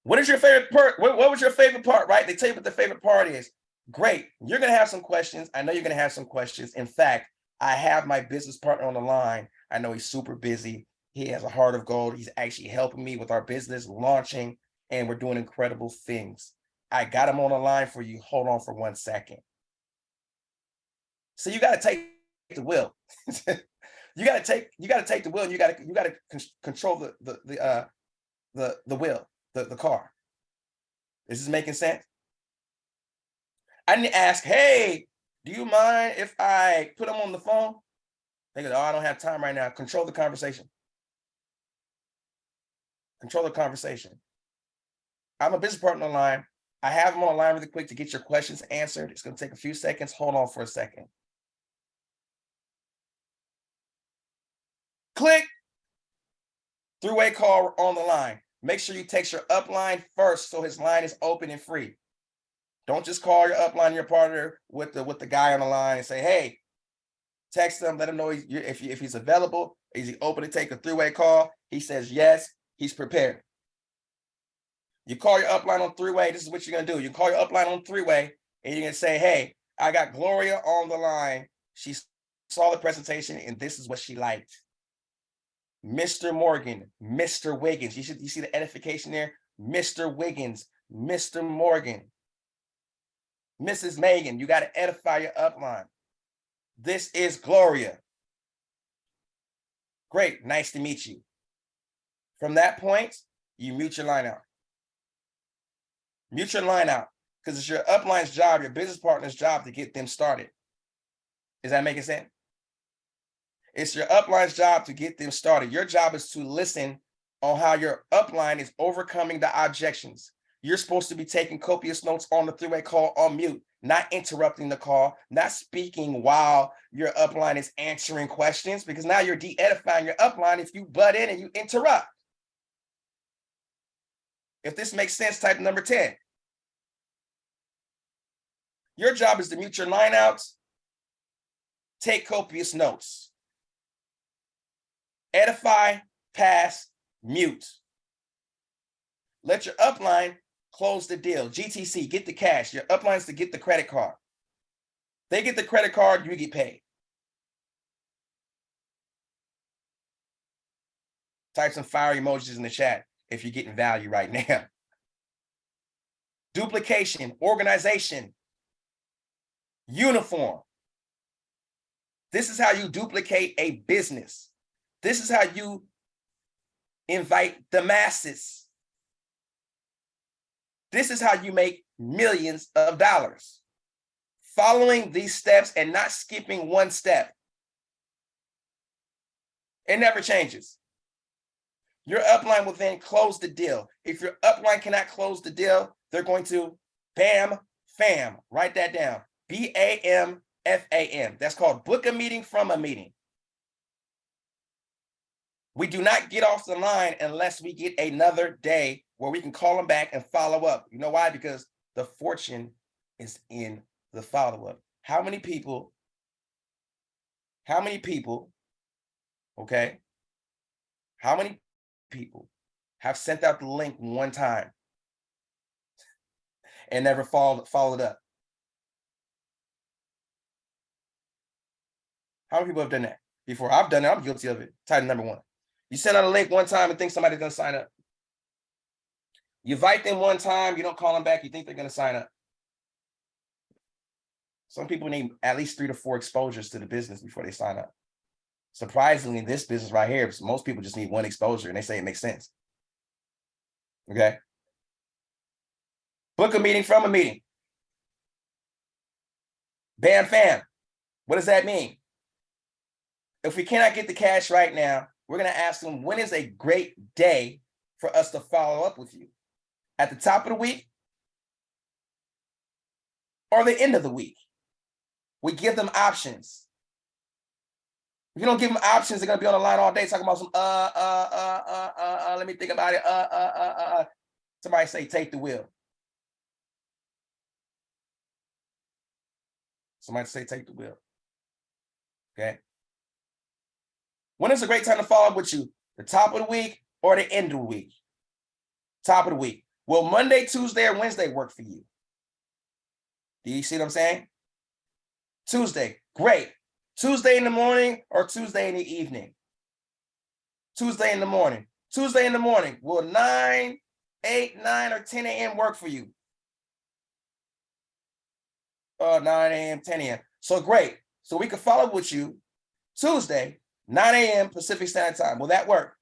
What is your favorite part? What was your favorite part, right? They tell you what the favorite part is. Great. You're going to have some questions. I know you're going to have some questions. In fact, I have my business partner on the line. I know he's super busy. He has a heart of gold. He's actually helping me with our business launching, and we're doing incredible things. I got him on the line for you. Hold on for 1 second. So you got to take the will. You got to take the will, and you got to control the wheel, the car. Is this making sense? I didn't ask, hey, do you mind if I put them on the phone? They go, oh, I don't have time right now. Control the conversation. Control the conversation. I'm a business partner on the line. I have them on the line really quick to get your questions answered. It's going to take a few seconds. Hold on for a second. Click. 3-way call on the line. Make sure you text your upline first so his line is open and free. Don't just call your upline, your partner with the guy on the line and say, hey, text him, let him know if he's available. Is he open to take a 3-way call? He says yes, he's prepared. You call your upline on 3-way. This is what you're going to do. You call your upline on 3-way and you're going to say, hey, I got Gloria on the line. She saw the presentation and this is what she liked. Mr. Morgan, Mr. Wiggins. You see the edification there? Mr. Wiggins, Mr. Morgan, Mrs. Megan. You got to edify your upline. This is Gloria. Great, nice to meet you. From that point, you mute your line out. Mute your line out because it's your upline's job, your business partner's job to get them started. Is that making sense? It's your upline's job to get them started. Your job is to listen on how your upline is overcoming the objections. You're supposed to be taking copious notes on the three-way call on mute, not interrupting the call, not speaking while your upline is answering questions, because now you're de-edifying your upline if you butt in and you interrupt. If this makes sense, type number 10. Your job is to mute your line outs, take copious notes. Edify, pass, mute. Let your upline close the deal. GTC, get the cash. Your upline's to get the credit card. They get the credit card, you get paid. Type some fire emojis in the chat if you're getting value right now. Duplication, organization, uniform. This is how you duplicate a business. This is how you invite the masses. This is how you make millions of dollars. Following these steps and not skipping one step. It never changes. Your upline will then close the deal. If your upline cannot close the deal, they're going to BAM, FAM. Write that down. BAMFAM. That's called book a meeting from a meeting. We do not get off the line unless we get another day where we can call them back and follow up. You know why? Because the fortune is in the follow-up. How many people, okay? How many people have sent out the link one time and never followed up? How many people have done that before? I've done it. I'm guilty of it. Type number 1. You send out a link one time and think somebody's going to sign up. You invite them one time, you don't call them back, you think they're going to sign up. Some people need at least 3 to 4 exposures to the business before they sign up. Surprisingly, in this business right here, most people just need 1 exposure and they say it makes sense. Okay? Book a meeting from a meeting. Bam, fam. What does that mean? If we cannot get the cash right now, we're going to ask them, when is a great day for us to follow up with you? At the top of the week or the end of the week? We give them options. If you don't give them options, they're going to be on the line all day talking about some, let me think about it. Somebody say, take the wheel. Somebody say, take the wheel. Okay. When is a great time to follow up with you? The top of the week or the end of the week? Top of the week. Will Monday, Tuesday, or Wednesday work for you? Do you see what I'm saying? Tuesday, great. Tuesday in the morning or Tuesday in the evening? Tuesday in the morning. Tuesday in the morning. Will 9, 8, 9, or 10 a.m. work for you? 9 a.m., 10 a.m. So great. So we can follow up with you Tuesday, 9 a.m. Pacific Standard Time. Will that work?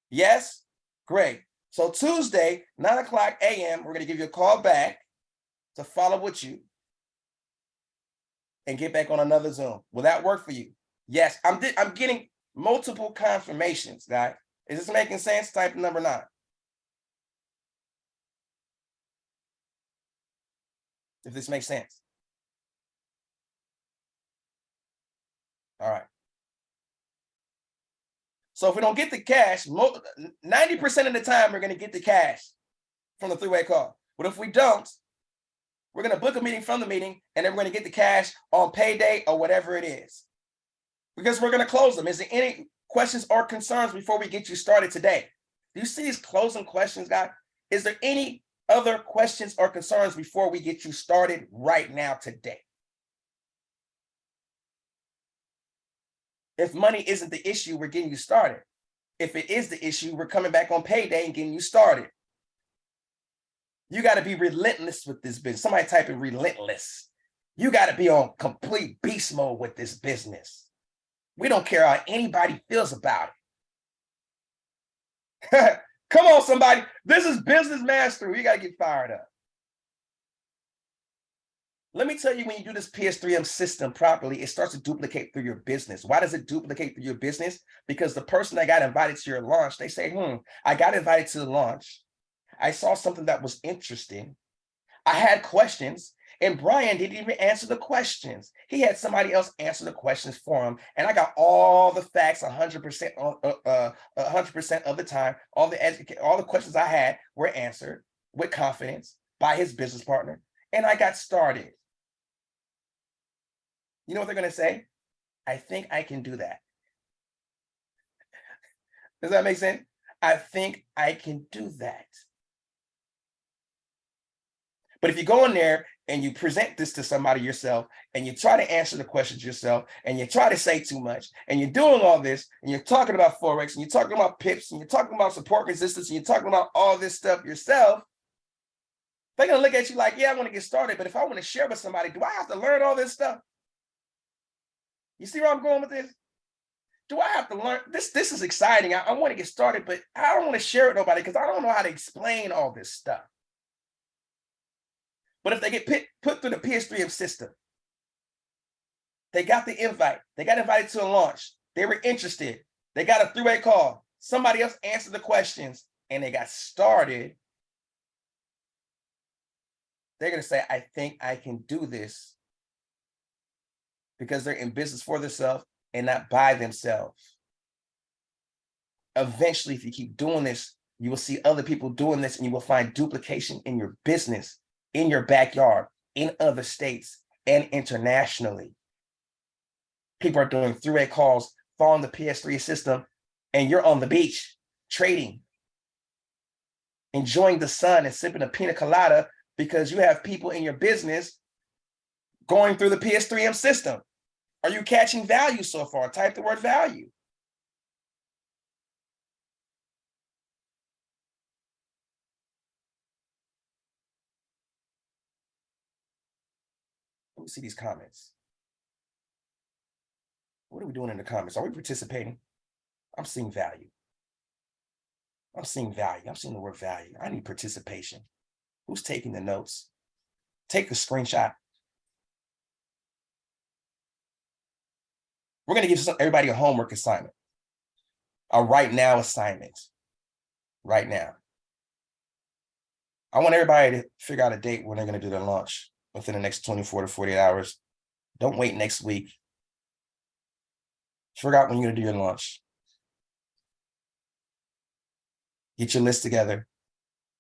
Yes? Great. So Tuesday, 9 o'clock a.m., we're going to give you a call back to follow up with you and get back on another Zoom. Will that work for you? Yes. I'm getting multiple confirmations, guys. Is this making sense? Type number 9. If this makes sense. All right. So if we don't get the cash, 90% of the time, we're going to get the cash from the three-way call. But if we don't, we're going to book a meeting from the meeting, and then we're going to get the cash on payday or whatever it is. Because we're going to close them. Is there any questions or concerns before we get you started today? Do you see these closing questions, guys? Is there any other questions or concerns before we get you started right now today? If money isn't the issue, we're getting you started. If it is the issue, we're coming back on payday and getting you started. You got to be relentless with this business. Somebody type in relentless. You got to be on complete beast mode with this business. We don't care how anybody feels about it. Come on, somebody. This is business mastery. You got to get fired up. Let me tell you, when you do this PS3M system properly, it starts to duplicate through your business. Why does it duplicate through your business? Because the person that got invited to your launch, they say, I got invited to the launch. I saw something that was interesting. I had questions, and Brian didn't even answer the questions. He had somebody else answer the questions for him, and I got all the facts 100% 100% of the time. All the questions I had were answered with confidence by his business partner, and I got started. You know what they're going to say? I think I can do that. Does that make sense? I think I can do that. But if you go in there and you present this to somebody yourself, and you try to answer the questions yourself, and you try to say too much, and you're doing all this, and you're talking about Forex, and you're talking about pips, and you're talking about support resistance, and you're talking about all this stuff yourself, they're going to look at you like, yeah, I want to get started, but if I want to share with somebody, do I have to learn all this stuff? You see where I'm going with this? Do I have to learn? This is exciting. I want to get started, but I don't want to share it with nobody because I don't know how to explain all this stuff. But if they get put through the PS3M system, they got the invite. They got invited to a launch. They were interested. They got a three-way call. Somebody else answered the questions, and they got started. They're going to say, I think I can do this, because they're in business for themselves and not by themselves. Eventually, if you keep doing this, you will see other people doing this, and you will find duplication in your business, in your backyard, in other states, and internationally. People are doing three-way calls, following the PS3 system, and you're on the beach trading, enjoying the sun and sipping a pina colada because you have people in your business going through the PS3M system. Are you catching value so far? Type the word value. Let me see these comments. What are we doing in the comments? Are we participating? I'm seeing value. I'm seeing value. I'm seeing the word value. I need participation. Who's taking the notes? Take the screenshot. We're going to give everybody a homework assignment, a right now assignment, right now. I want everybody to figure out a date when they're going to do their launch within the next 24 to 48 hours. Don't wait next week. Figure out when you're going to do your launch. Get your list together,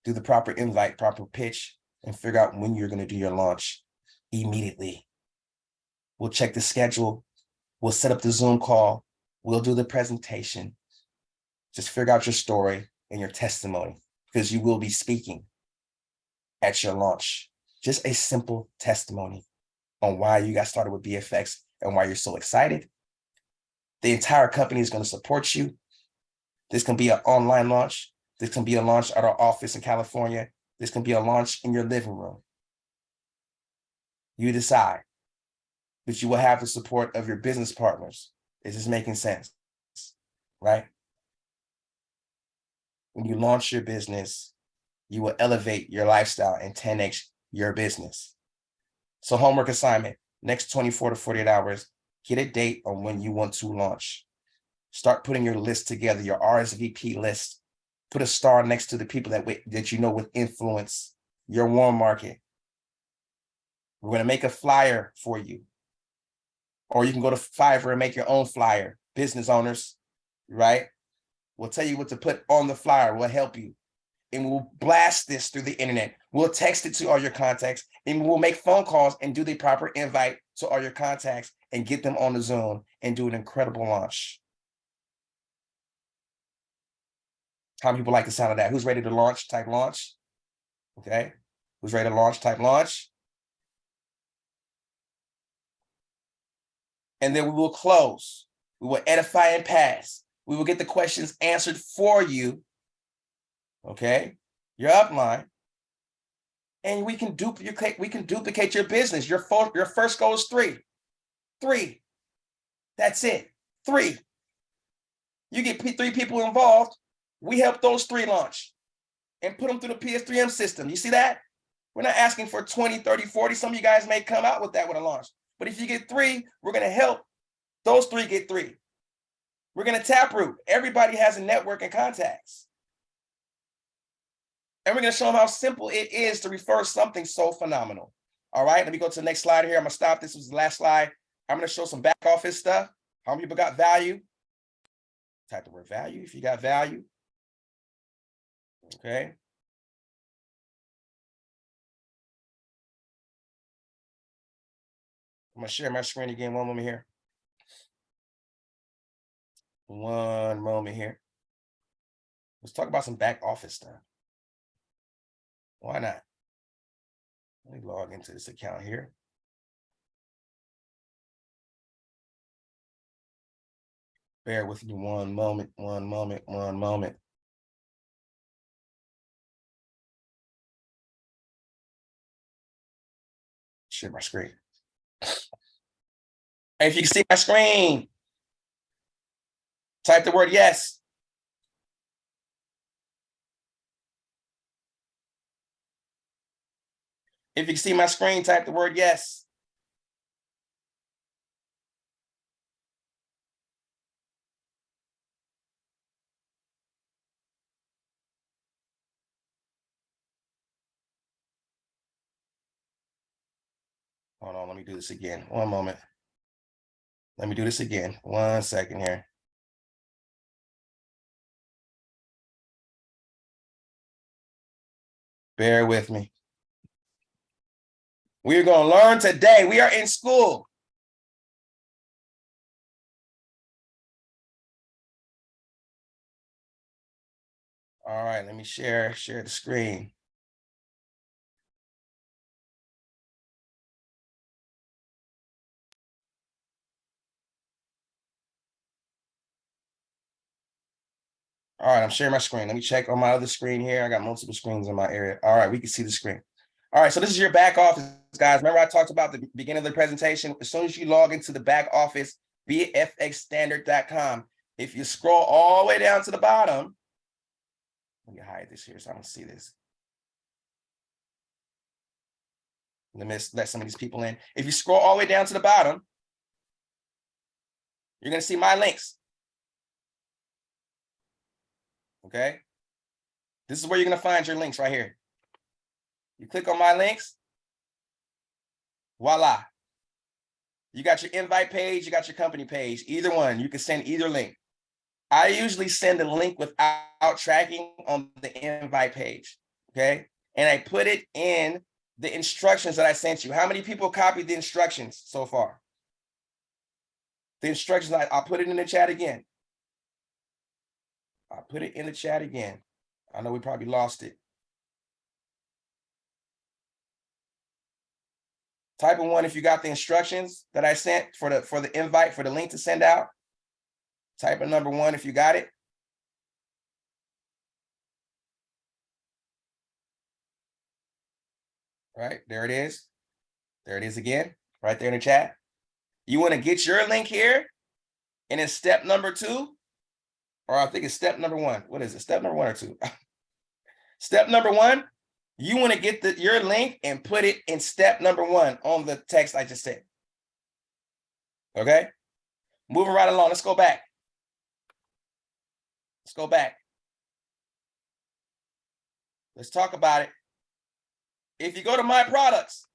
do the proper invite, proper pitch, and figure out when you're going to do your launch immediately. We'll check the schedule. We'll set up the Zoom call. We'll do the presentation. Just figure out your story and your testimony, because you will be speaking at your launch. Just a simple testimony on why you got started with BFX and why you're so excited. The entire company is going to support you. This can be an online launch. This can be a launch at our office in California. This can be a launch in your living room. You decide, but you will have the support of your business partners. Is this making sense? Right? When you launch your business, you will elevate your lifestyle and 10x your business. So homework assignment, next 24 to 48 hours, get a date on when you want to launch. Start putting your list together, your RSVP list. Put a star next to the people that you know with influence, your warm market. We're going to make a flyer for you. Or you can go to Fiverr and make your own flyer. Business owners, right? We'll tell you what to put on the flyer. We'll help you. And we'll blast this through the internet. We'll text it to all your contacts, and we'll make phone calls and do the proper invite to all your contacts and get them on the Zoom and do an incredible launch. How many people like the sound of that? Who's ready to launch? Type launch. Okay. Who's ready to launch? Type launch. And then we will close. We will edify and pass. We will get the questions answered for you. Okay, your upline. And we can duplicate your business. Your first goal is 3. 3. That's it. 3. You get 3 people involved. We help those 3 launch and put them through the PS3M system. You see that? We're not asking for 20, 30, 40. Some of you guys may come out with that with a launch. But if you get 3, we're going to help those 3 get 3. We're going to taproot. Everybody has a network and contacts. And we're going to show them how simple it is to refer something so phenomenal. All right, let me go to the next slide here. I'm going to stop. This was the last slide. I'm going to show some back office stuff. How many people got value? Type the word value if you got value. Okay. I'm going to share my screen again. One moment here. One moment here. Let's talk about some back office stuff. Why not? Let me log into this account here. Bear with me one moment. Share my screen. And if you can see my screen, type the word yes. If you can see my screen, type the word yes. Hold on, let me do this again. One moment. Let me do this again. 1 second here. Bear with me. We're going to learn today. We are in school. All right, let me share the screen. All right, I'm sharing my screen. Let me check on my other screen here. I got multiple screens in my area. All right, we can see the screen. All right, so this is your back office, guys. Remember I talked about the beginning of the presentation. As soon as you log into the back office, bfxstandard.com, if you scroll all the way down to the bottom, let me hide this here so I don't see this. Let me let some of these people in. If you scroll all the way down to the bottom, you're going to see my links. Okay. This is where you're going to find your links right here. You click on my links. Voila. You got your invite page. You got your company page. Either one. You can send either link. I usually send a link without tracking on the invite page. Okay. And I put it in the instructions that I sent you. How many people copied the instructions so far? The instructions, I'll put it in the chat again. I'll put it in the chat again. I know we probably lost it. Type in 1 if you got the instructions that I sent for the invite, for the link to send out. Type in number 1 if you got it. Right, there it is. There it is again, right there in the chat. You want to get your link here, and then step number 2, or I think it's step number 1. What is it? Step number 1 or 2? Step number 1, you want to get your link and put it in step number 1 on the text I just said. Okay? Moving right along. Let's go back. Let's go back. Let's talk about it. If you go to my products,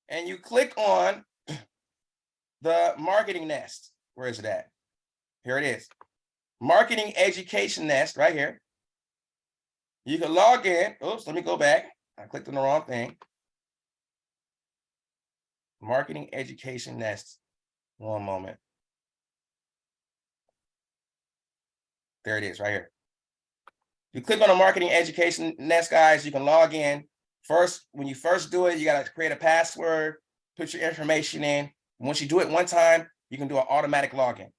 and you click on the marketing nest, where is it at? Here it is. Marketing education nest right here. You can log in. Oops, let me go back. I clicked on the wrong thing. Marketing education nest. One moment. There it is right here. You click on the marketing education nest, guys, you can log in. First, when you first do it, you got to create a password. put your information in. Once you do it one time, you can do an automatic login.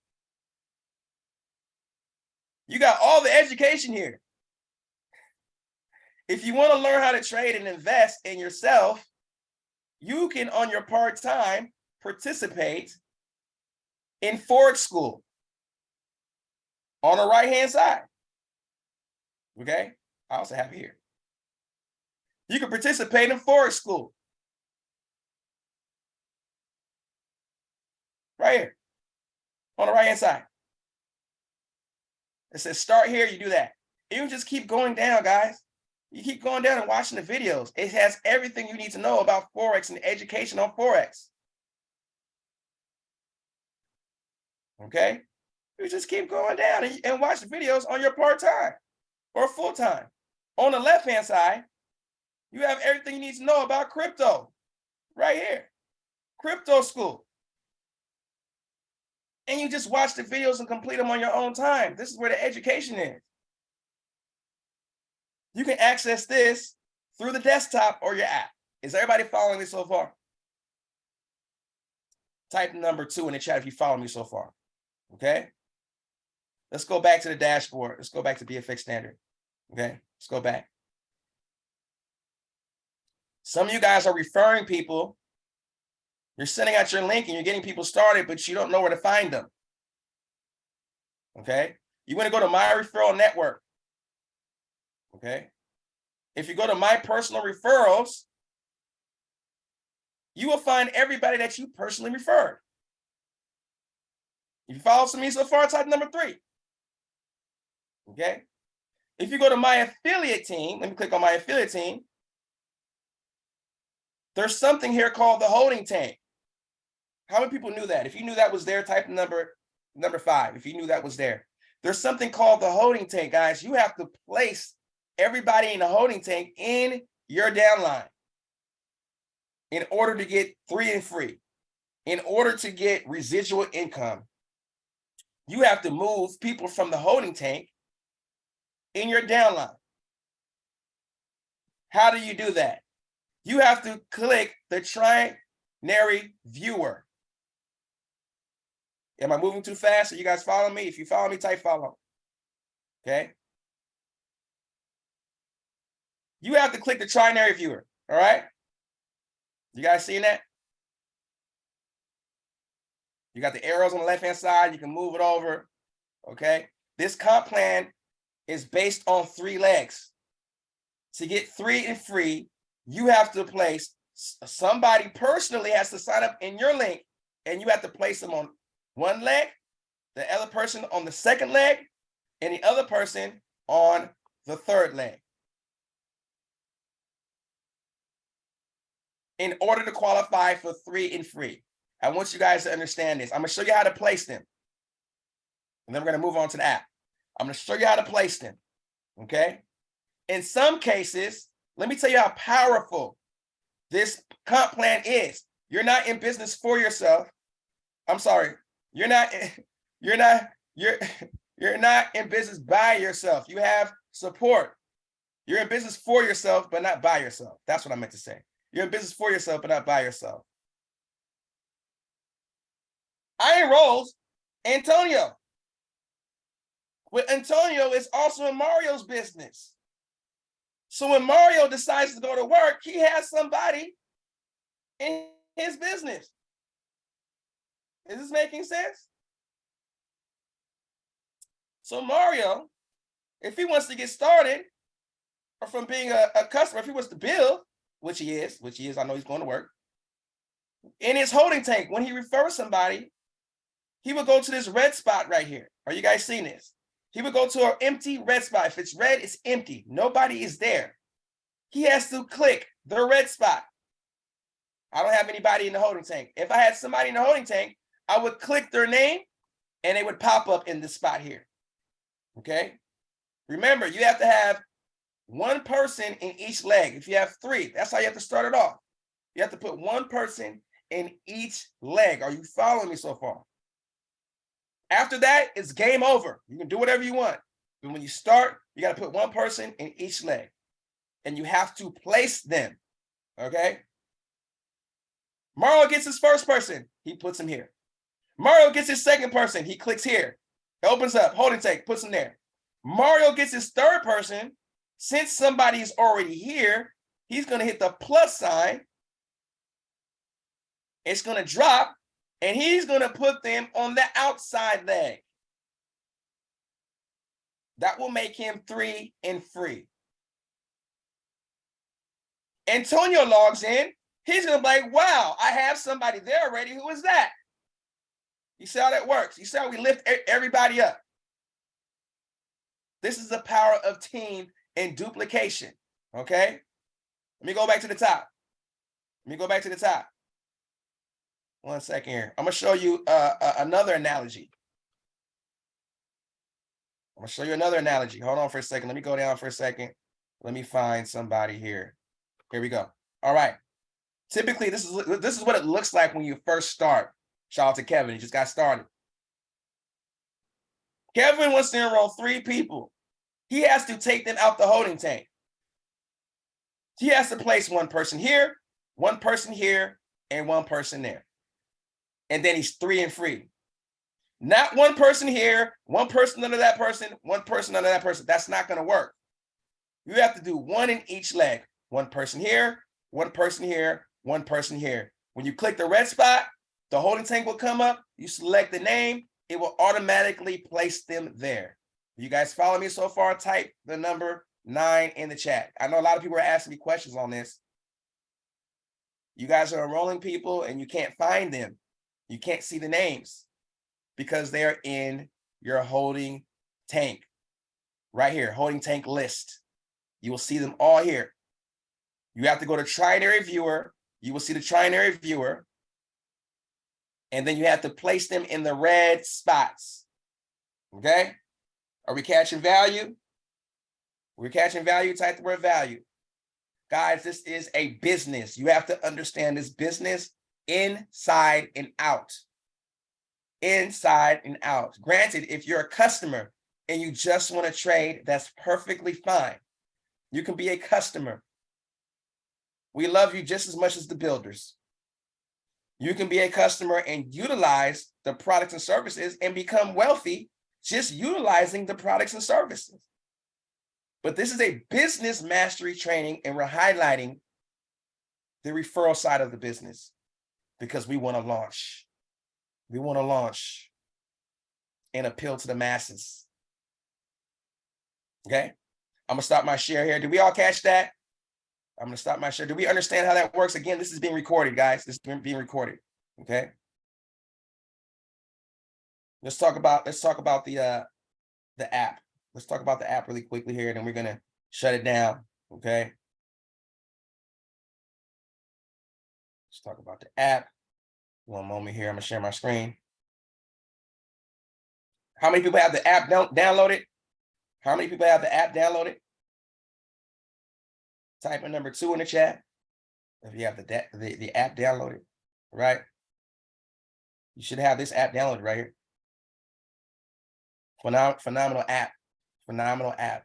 You got all the education here. If you want to learn how to trade and invest in yourself, you can, on your part-time, participate in Forex school on the right-hand side. Okay, I also have it here. You can participate in Forex school right here on the right-hand side. It says start here, you do that. You just keep going down, guys. You keep going down and watching the videos. It has everything you need to know about Forex and education on Forex. Okay? You just keep going down and watch the videos on your part-time or full-time. On the left-hand side, you have everything you need to know about crypto right here. Crypto school. And you just watch the videos and complete them on your own time. This is where the education is. You can access this through the desktop or your app. Is everybody following me so far? Type number 2 in the chat if you follow me so far. Okay? Let's go back to the dashboard. Let's go back to BFX Standard. Okay? Let's go back. Some of you guys are referring people. You're sending out your link and you're getting people started, but you don't know where to find them. Okay? You want to go to My Referral Network. Okay? If you go to My Personal Referrals, you will find everybody that you personally referred. If you follow me so far, type number 3. Okay? If you go to My Affiliate Team, let me click on My Affiliate Team. There's something here called the holding tank. How many people knew that? If you knew that was there, type number 5. If you knew that was there. There's something called the holding tank, guys. You have to place everybody in the holding tank in your downline in order to get 3 and free. In order to get residual income, you have to move people from the holding tank in your downline. How do you do that? You have to click the trinary viewer. Am I moving too fast? Are you guys following me? If you follow me, type follow. Okay. You have to click the trinary viewer. All right. You guys seeing that? You got the arrows on the left-hand side. You can move it over. Okay. This comp plan is based on 3 legs. To get 3 and free, you have to place, somebody personally has to sign up in your link, and you have to place them on one leg, the other person on the second leg, and the other person on the third leg. In order to qualify for 3 and free. I want you guys to understand this. I'm going to show you how to place them. And then we're going to move on to the app. I'm going to show you how to place them. Okay? In some cases, let me tell you how powerful this comp plan is. You're not in business for yourself. I'm sorry. You're not in business by yourself. You have support. You're in business for yourself, but not by yourself. That's what I meant to say. You're in business for yourself, but not by yourself. I enrolled Antonio. With Antonio is also in Mario's business. So when Mario decides to go to work, he has somebody in his business. Is this making sense? So Mario, if he wants to get started, or from being a customer, if he wants to build, which he is, I know he's going to work, in his holding tank, when he refers somebody, he would go to this red spot right here. Are you guys seeing this? He would go to an empty red spot. If it's red, it's empty. Nobody is there. He has to click the red spot. I don't have anybody in the holding tank. If I had somebody in the holding tank, I would click their name and they would pop up in this spot here. Okay? Remember, you have to have one person in each leg. If you have 3, that's how you have to start it off. You have to put one person in each leg. Are you following me so far? After that, it's game over. You can do whatever you want. But when you start, you got to put one person in each leg. And you have to place them. Okay? Mario gets his first person, he puts him here. Mario gets his second person, he clicks here. It opens up, holding tank, puts him there. Mario gets his third person. Since somebody's already here, he's going to hit the plus sign. It's going to drop, and he's going to put them on the outside leg. That will make him 3 and free. Antonio logs in. He's going to be like, wow, I have somebody there already. Who is that? You see how that works? You see how we lift everybody up? This is the power of team and duplication, okay? Let me go back to the top. One second here. I'm going to show you another analogy. Hold on for a second. Let me go down for a second. Let me find somebody here. Here we go. All right. Typically, this is what it looks like when you first start. Shout out to Kevin. He just got started. Kevin wants to enroll 3 people. He has to take them out the holding tank. He has to place one person here, one person here, and one person there. And then he's 3 and free. Not one person here, one person under that person, one person under that person. That's not going to work. You have to do one in each leg. One person here, one person here, one person here. When you click the red spot, the holding tank will come up. You select the name. It will automatically place them there. You guys follow me so far? Type the number 9 in the chat. I know a lot of people are asking me questions on this. You guys are enrolling people and you can't find them. You can't see the names because they're in your holding tank. Right here, holding tank list. You will see them all here. You have to go to trinary viewer. You will see the trinary viewer. And then you have to place them in the red spots. Okay? Are we catching value? We're catching value. Type the word value. Guys, this is a business. You have to understand this business inside and out. Inside and out. Granted, if you're a customer and you just want to trade, that's perfectly fine. You can be a customer. We love you just as much as the builders. You can be a customer and utilize the products and services and become wealthy just utilizing the products and services. But this is a business mastery training, and we're highlighting the referral side of the business because we want to launch. We want to launch and appeal to the masses. Okay? I'm going to stop my share here. Did we all catch that? I'm going to stop my share. Do we understand how that works? Again, this is being recorded, guys. This is being recorded. Okay? Let's talk about the app. Let's talk about the app really quickly here, and then we're going to shut it down. Okay? Let's talk about the app. One moment here. I'm going to share my screen. How many people have the app downloaded? How many people have the app downloaded? Type in number 2 in the chat if you have the app downloaded, right? You should have this app downloaded right here. Phenomenal app. Phenomenal app.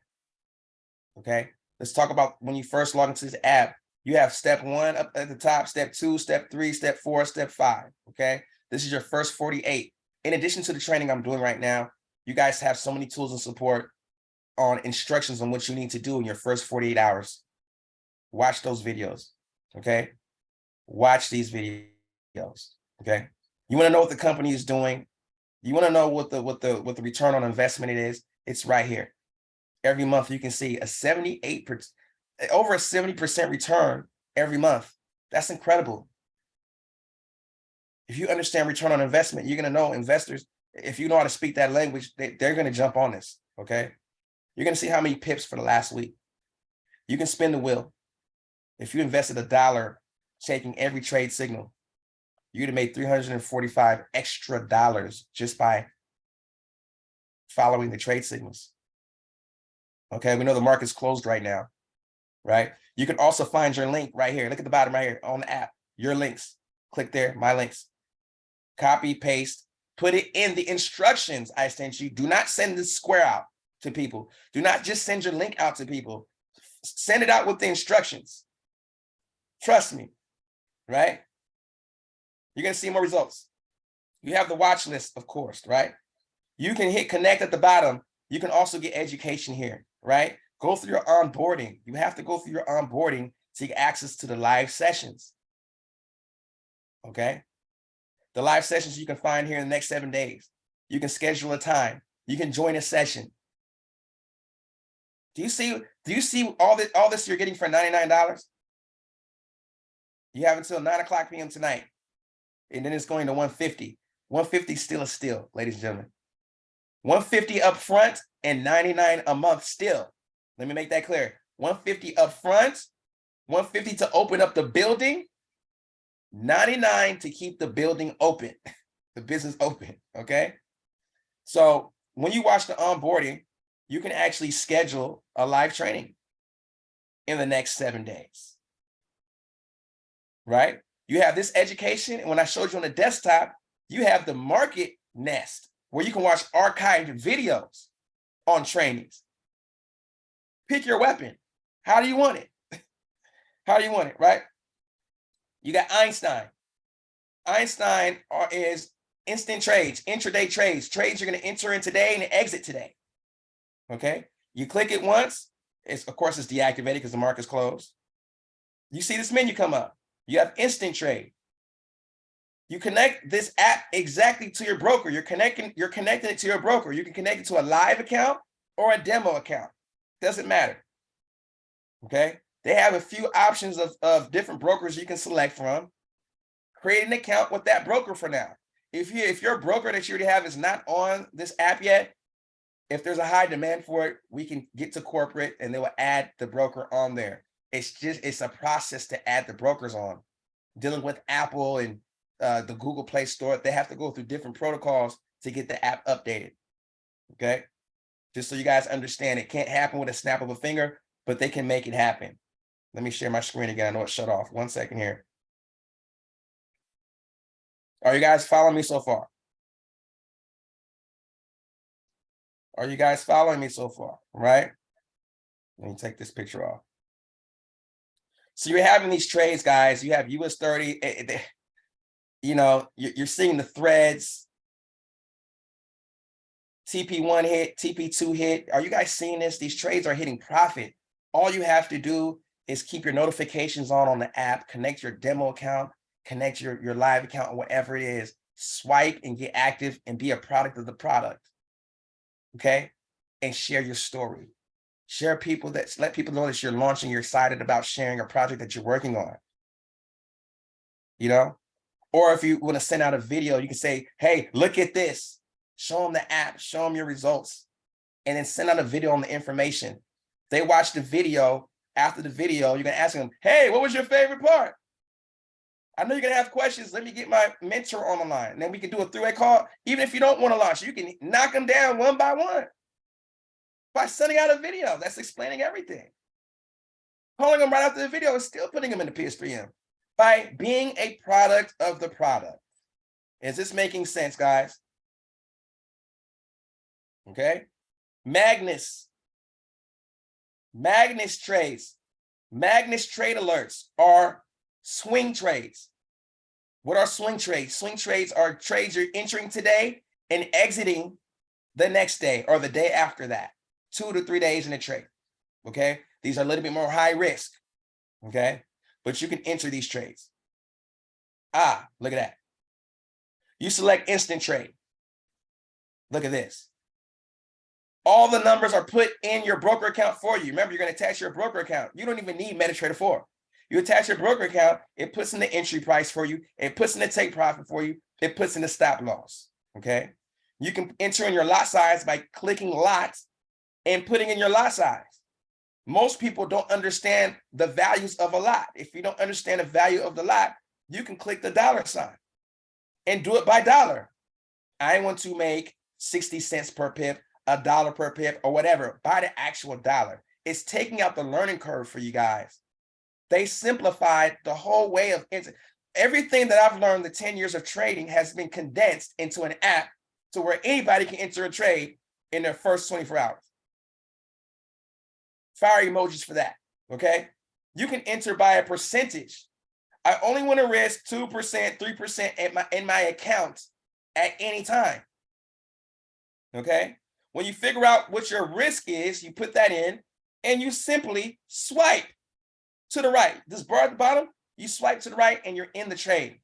Okay. Let's talk about when you first log into this app. You have step 1 up at the top, step 2, step 3, step 4, step 5. Okay. This is your first 48. In addition to the training I'm doing right now, you guys have so many tools and support on instructions on what you need to do in your first 48 hours. Watch those videos. Okay. Watch these videos. Okay. You want to know what the company is doing. You want to know what the return on investment it is. It's right here. Every month you can see over a 70% return every month. That's incredible. If you understand return on investment, you're going to know investors, if you know how to speak that language, they're going to jump on this. Okay. You're going to see how many pips for the last week. You can spin the wheel. If you invested $1 taking every trade signal, you'd have made $345 extra just by following the trade signals. Okay, we know the market's closed right now, right? You can also find your link right here. Look at the bottom right here on the app, your links. Click there, my links. Copy, paste, put it in the instructions I sent you. Do not send this square out to people. Do not just send your link out to people. Send it out with the instructions. Trust me, right? You're going to see more results. You have the watch list, of course, right? You can hit connect at the bottom. You can also get education here, right? Go through your onboarding. You have to go through your onboarding to get access to the live sessions. Okay? The live sessions you can find here in the next 7 days. You can schedule a time. You can join a session. Do you see all this you're getting for $99? You have until 9:00 p.m. tonight. And then it's going to 150. 150 still a steal, ladies and gentlemen. 150 up front and 99 a month still. Let me make that clear. 150 up front, 150 to open up the building, 99 to keep the building open, the business open, okay? So when you watch the onboarding, you can actually schedule a live training in the next 7 days, right? You have this education, and when I showed you on the desktop, you have the market nest where you can watch archived videos on trainings. Pick your weapon. How do you want it? How do you want it, right? You got Einstein. Einstein is instant trades, intraday trades, trades you're going to enter in today and exit today. Okay? You click it once, of course it's deactivated because the market's closed. You see this menu come up. You have instant trade. You connect this app exactly to your broker. You're connecting it to your broker. You can connect it to a live account or a demo account. Doesn't matter. Okay? They have a few options of different brokers you can select from. Create an account with that broker for now. If your broker that you already have is not on this app yet, if there's a high demand for it, we can get to corporate and they will add the broker on there. It's a process to add the brokers on. Dealing with Apple and the Google Play Store, they have to go through different protocols to get the app updated. Okay? Just so you guys understand, it can't happen with a snap of a finger, but they can make it happen. Let me share my screen again. I know it shut off. 1 second here. Are you guys following me so far? Are you guys following me so far? Right? Let me take this picture off. So you're having these trades, guys. You have US 30. You know, you're seeing the threads. TP1 hit, TP2 hit. Are you guys seeing this? These trades are hitting profit. All you have to do is keep your notifications on the app, connect your demo account, connect your live account, whatever it is, swipe and get active and be a product of the product. Okay? And share your story. Let people know that you're launching, you're excited about sharing a project that you're working on. You know? Or if you want to send out a video, you can say, hey, look at this. Show them the app, show them your results, and then send out a video on the information. They watch the video. After the video, you're going to ask them, hey, what was your favorite part? I know you're going to have questions. Let me get my mentor on the line. And then we can do a three-way call. Even if you don't want to launch, you can knock them down one by one by sending out a video that's explaining everything. Calling them right after the video is still putting them in the PS3M by being a product of the product. Is this making sense, guys? Okay. Magnus trades. Magnus trade alerts are swing trades. What are swing trades? Swing trades are trades you're entering today and exiting the next day or the day after that. 2 to 3 days in a trade. Okay. These are a little bit more high risk. Okay. But you can enter these trades. Look at that. You select instant trade. Look at this. All the numbers are put in your broker account for you. Remember, you're going to attach your broker account. You don't even need MetaTrader 4. You attach your broker account, it puts in the entry price for you, it puts in the take profit for you, it puts in the stop loss. Okay. You can enter in your lot size by clicking lots and putting in your lot size. Most people don't understand the values of a lot. If you don't understand the value of the lot, you can click the dollar sign and do it by dollar. I want to make 60 cents per pip, $1 per pip, or whatever, by the actual dollar. It's taking out the learning curve for you guys. They simplified the whole way of everything that I've learned the 10 years of trading has been condensed into an app to where anybody can enter a trade in their first 24 hours. Fire emojis for that, okay? You can enter by a percentage. I only want to risk 2%, 3% in my account at any time. Okay. When you figure out what your risk is, you put that in and you simply swipe to the right. This bar at the bottom, you swipe to the right and you're in the trade.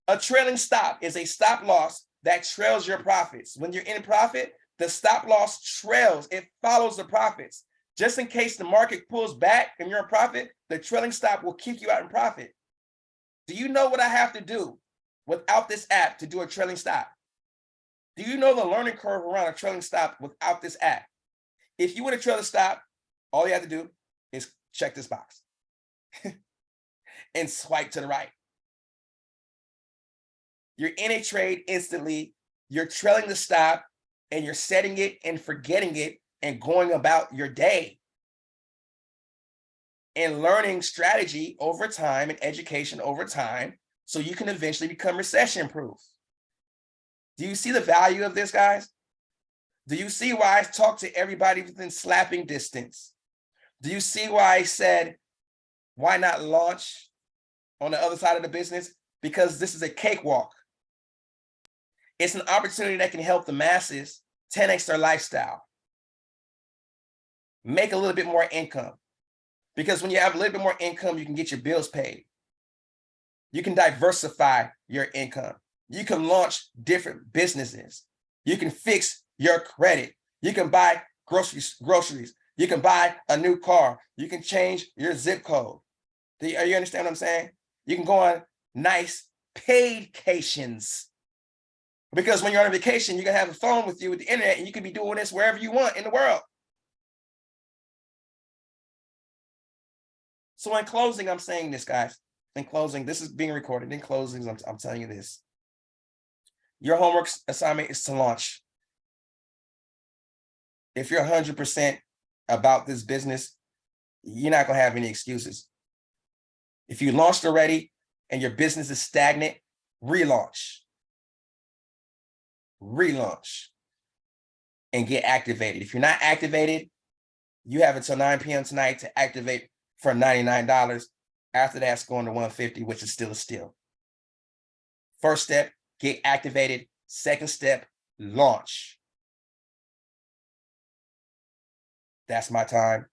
A trailing stop is a stop loss that trails your profits. When you're in profit, the stop loss trails, it follows the profits. Just in case the market pulls back and you're in profit, the trailing stop will kick you out in profit. Do you know what I have to do without this app to do a trailing stop? Do you know the learning curve around a trailing stop without this app? If you want to trail a stop, all you have to do is check this box and swipe to the right. You're in a trade instantly, you're trailing the stop, and you're setting it and forgetting it and going about your day. And learning strategy over time and education over time so you can eventually become recession proof. Do you see the value of this, guys? Do you see why I talk to everybody within slapping distance? Do you see why I said, why not launch on the other side of the business? Because this is a cakewalk. It's an opportunity that can help the masses 10x their lifestyle, make a little bit more income. Because when you have a little bit more income, you can get your bills paid. You can diversify your income. You can launch different businesses. You can fix your credit. You can buy groceries. You can buy a new car. You can change your zip code. Do you understand what I'm saying? You can go on nice paid vacations. Because when you're on a vacation, you can have a phone with you with the internet and you can be doing this wherever you want in the world. So in closing, I'm saying this, guys. In closing, this is being recorded. In closing, I'm telling you this. Your homework assignment is to launch. If you're 100% about this business, you're not going to have any excuses. If you launched already and your business is stagnant, relaunch. Relaunch and get activated. If you're not activated, you have until 9 p.m. tonight to activate for $99. After that, it's going to $150, which is still a steal. First step, get activated. Second step, launch. That's my time.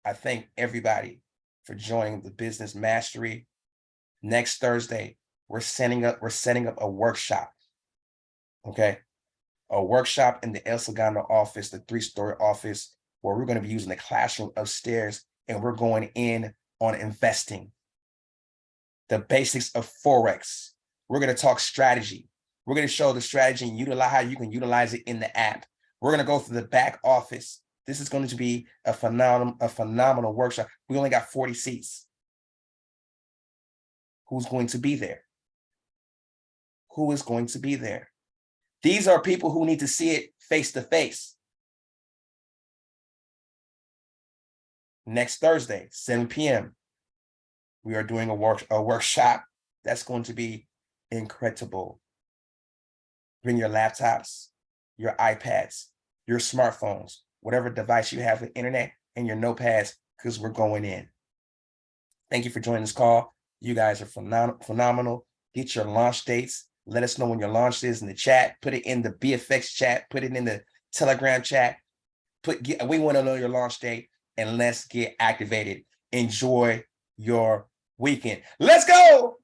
I thank everybody for joining the Business Mastery. Next Thursday, we're setting up a workshop. Okay, a workshop in the El Segundo office, the 3-story office, where we're going to be using the classroom upstairs, and we're going in on investing, the basics of Forex. We're going to talk strategy. We're going to show the strategy and utilize how you can utilize it in the app. We're going to go through the back office. This is going to be a phenomenal workshop. We only got 40 seats. Who's going to be there? Who is going to be there? These are people who need to see it face to face. Next Thursday, 7 p.m., we are doing a workshop that's going to be incredible. Bring your laptops, your iPads, your smartphones, whatever device you have with internet, and your notepads, because we're going in. Thank you for joining this call. You guys are phenomenal. Get your launch dates. Let us know when your launch is in the chat. Put it in the BFX chat. Put it in the Telegram chat. We want to know your launch date, and let's get activated. Enjoy your weekend. Let's go.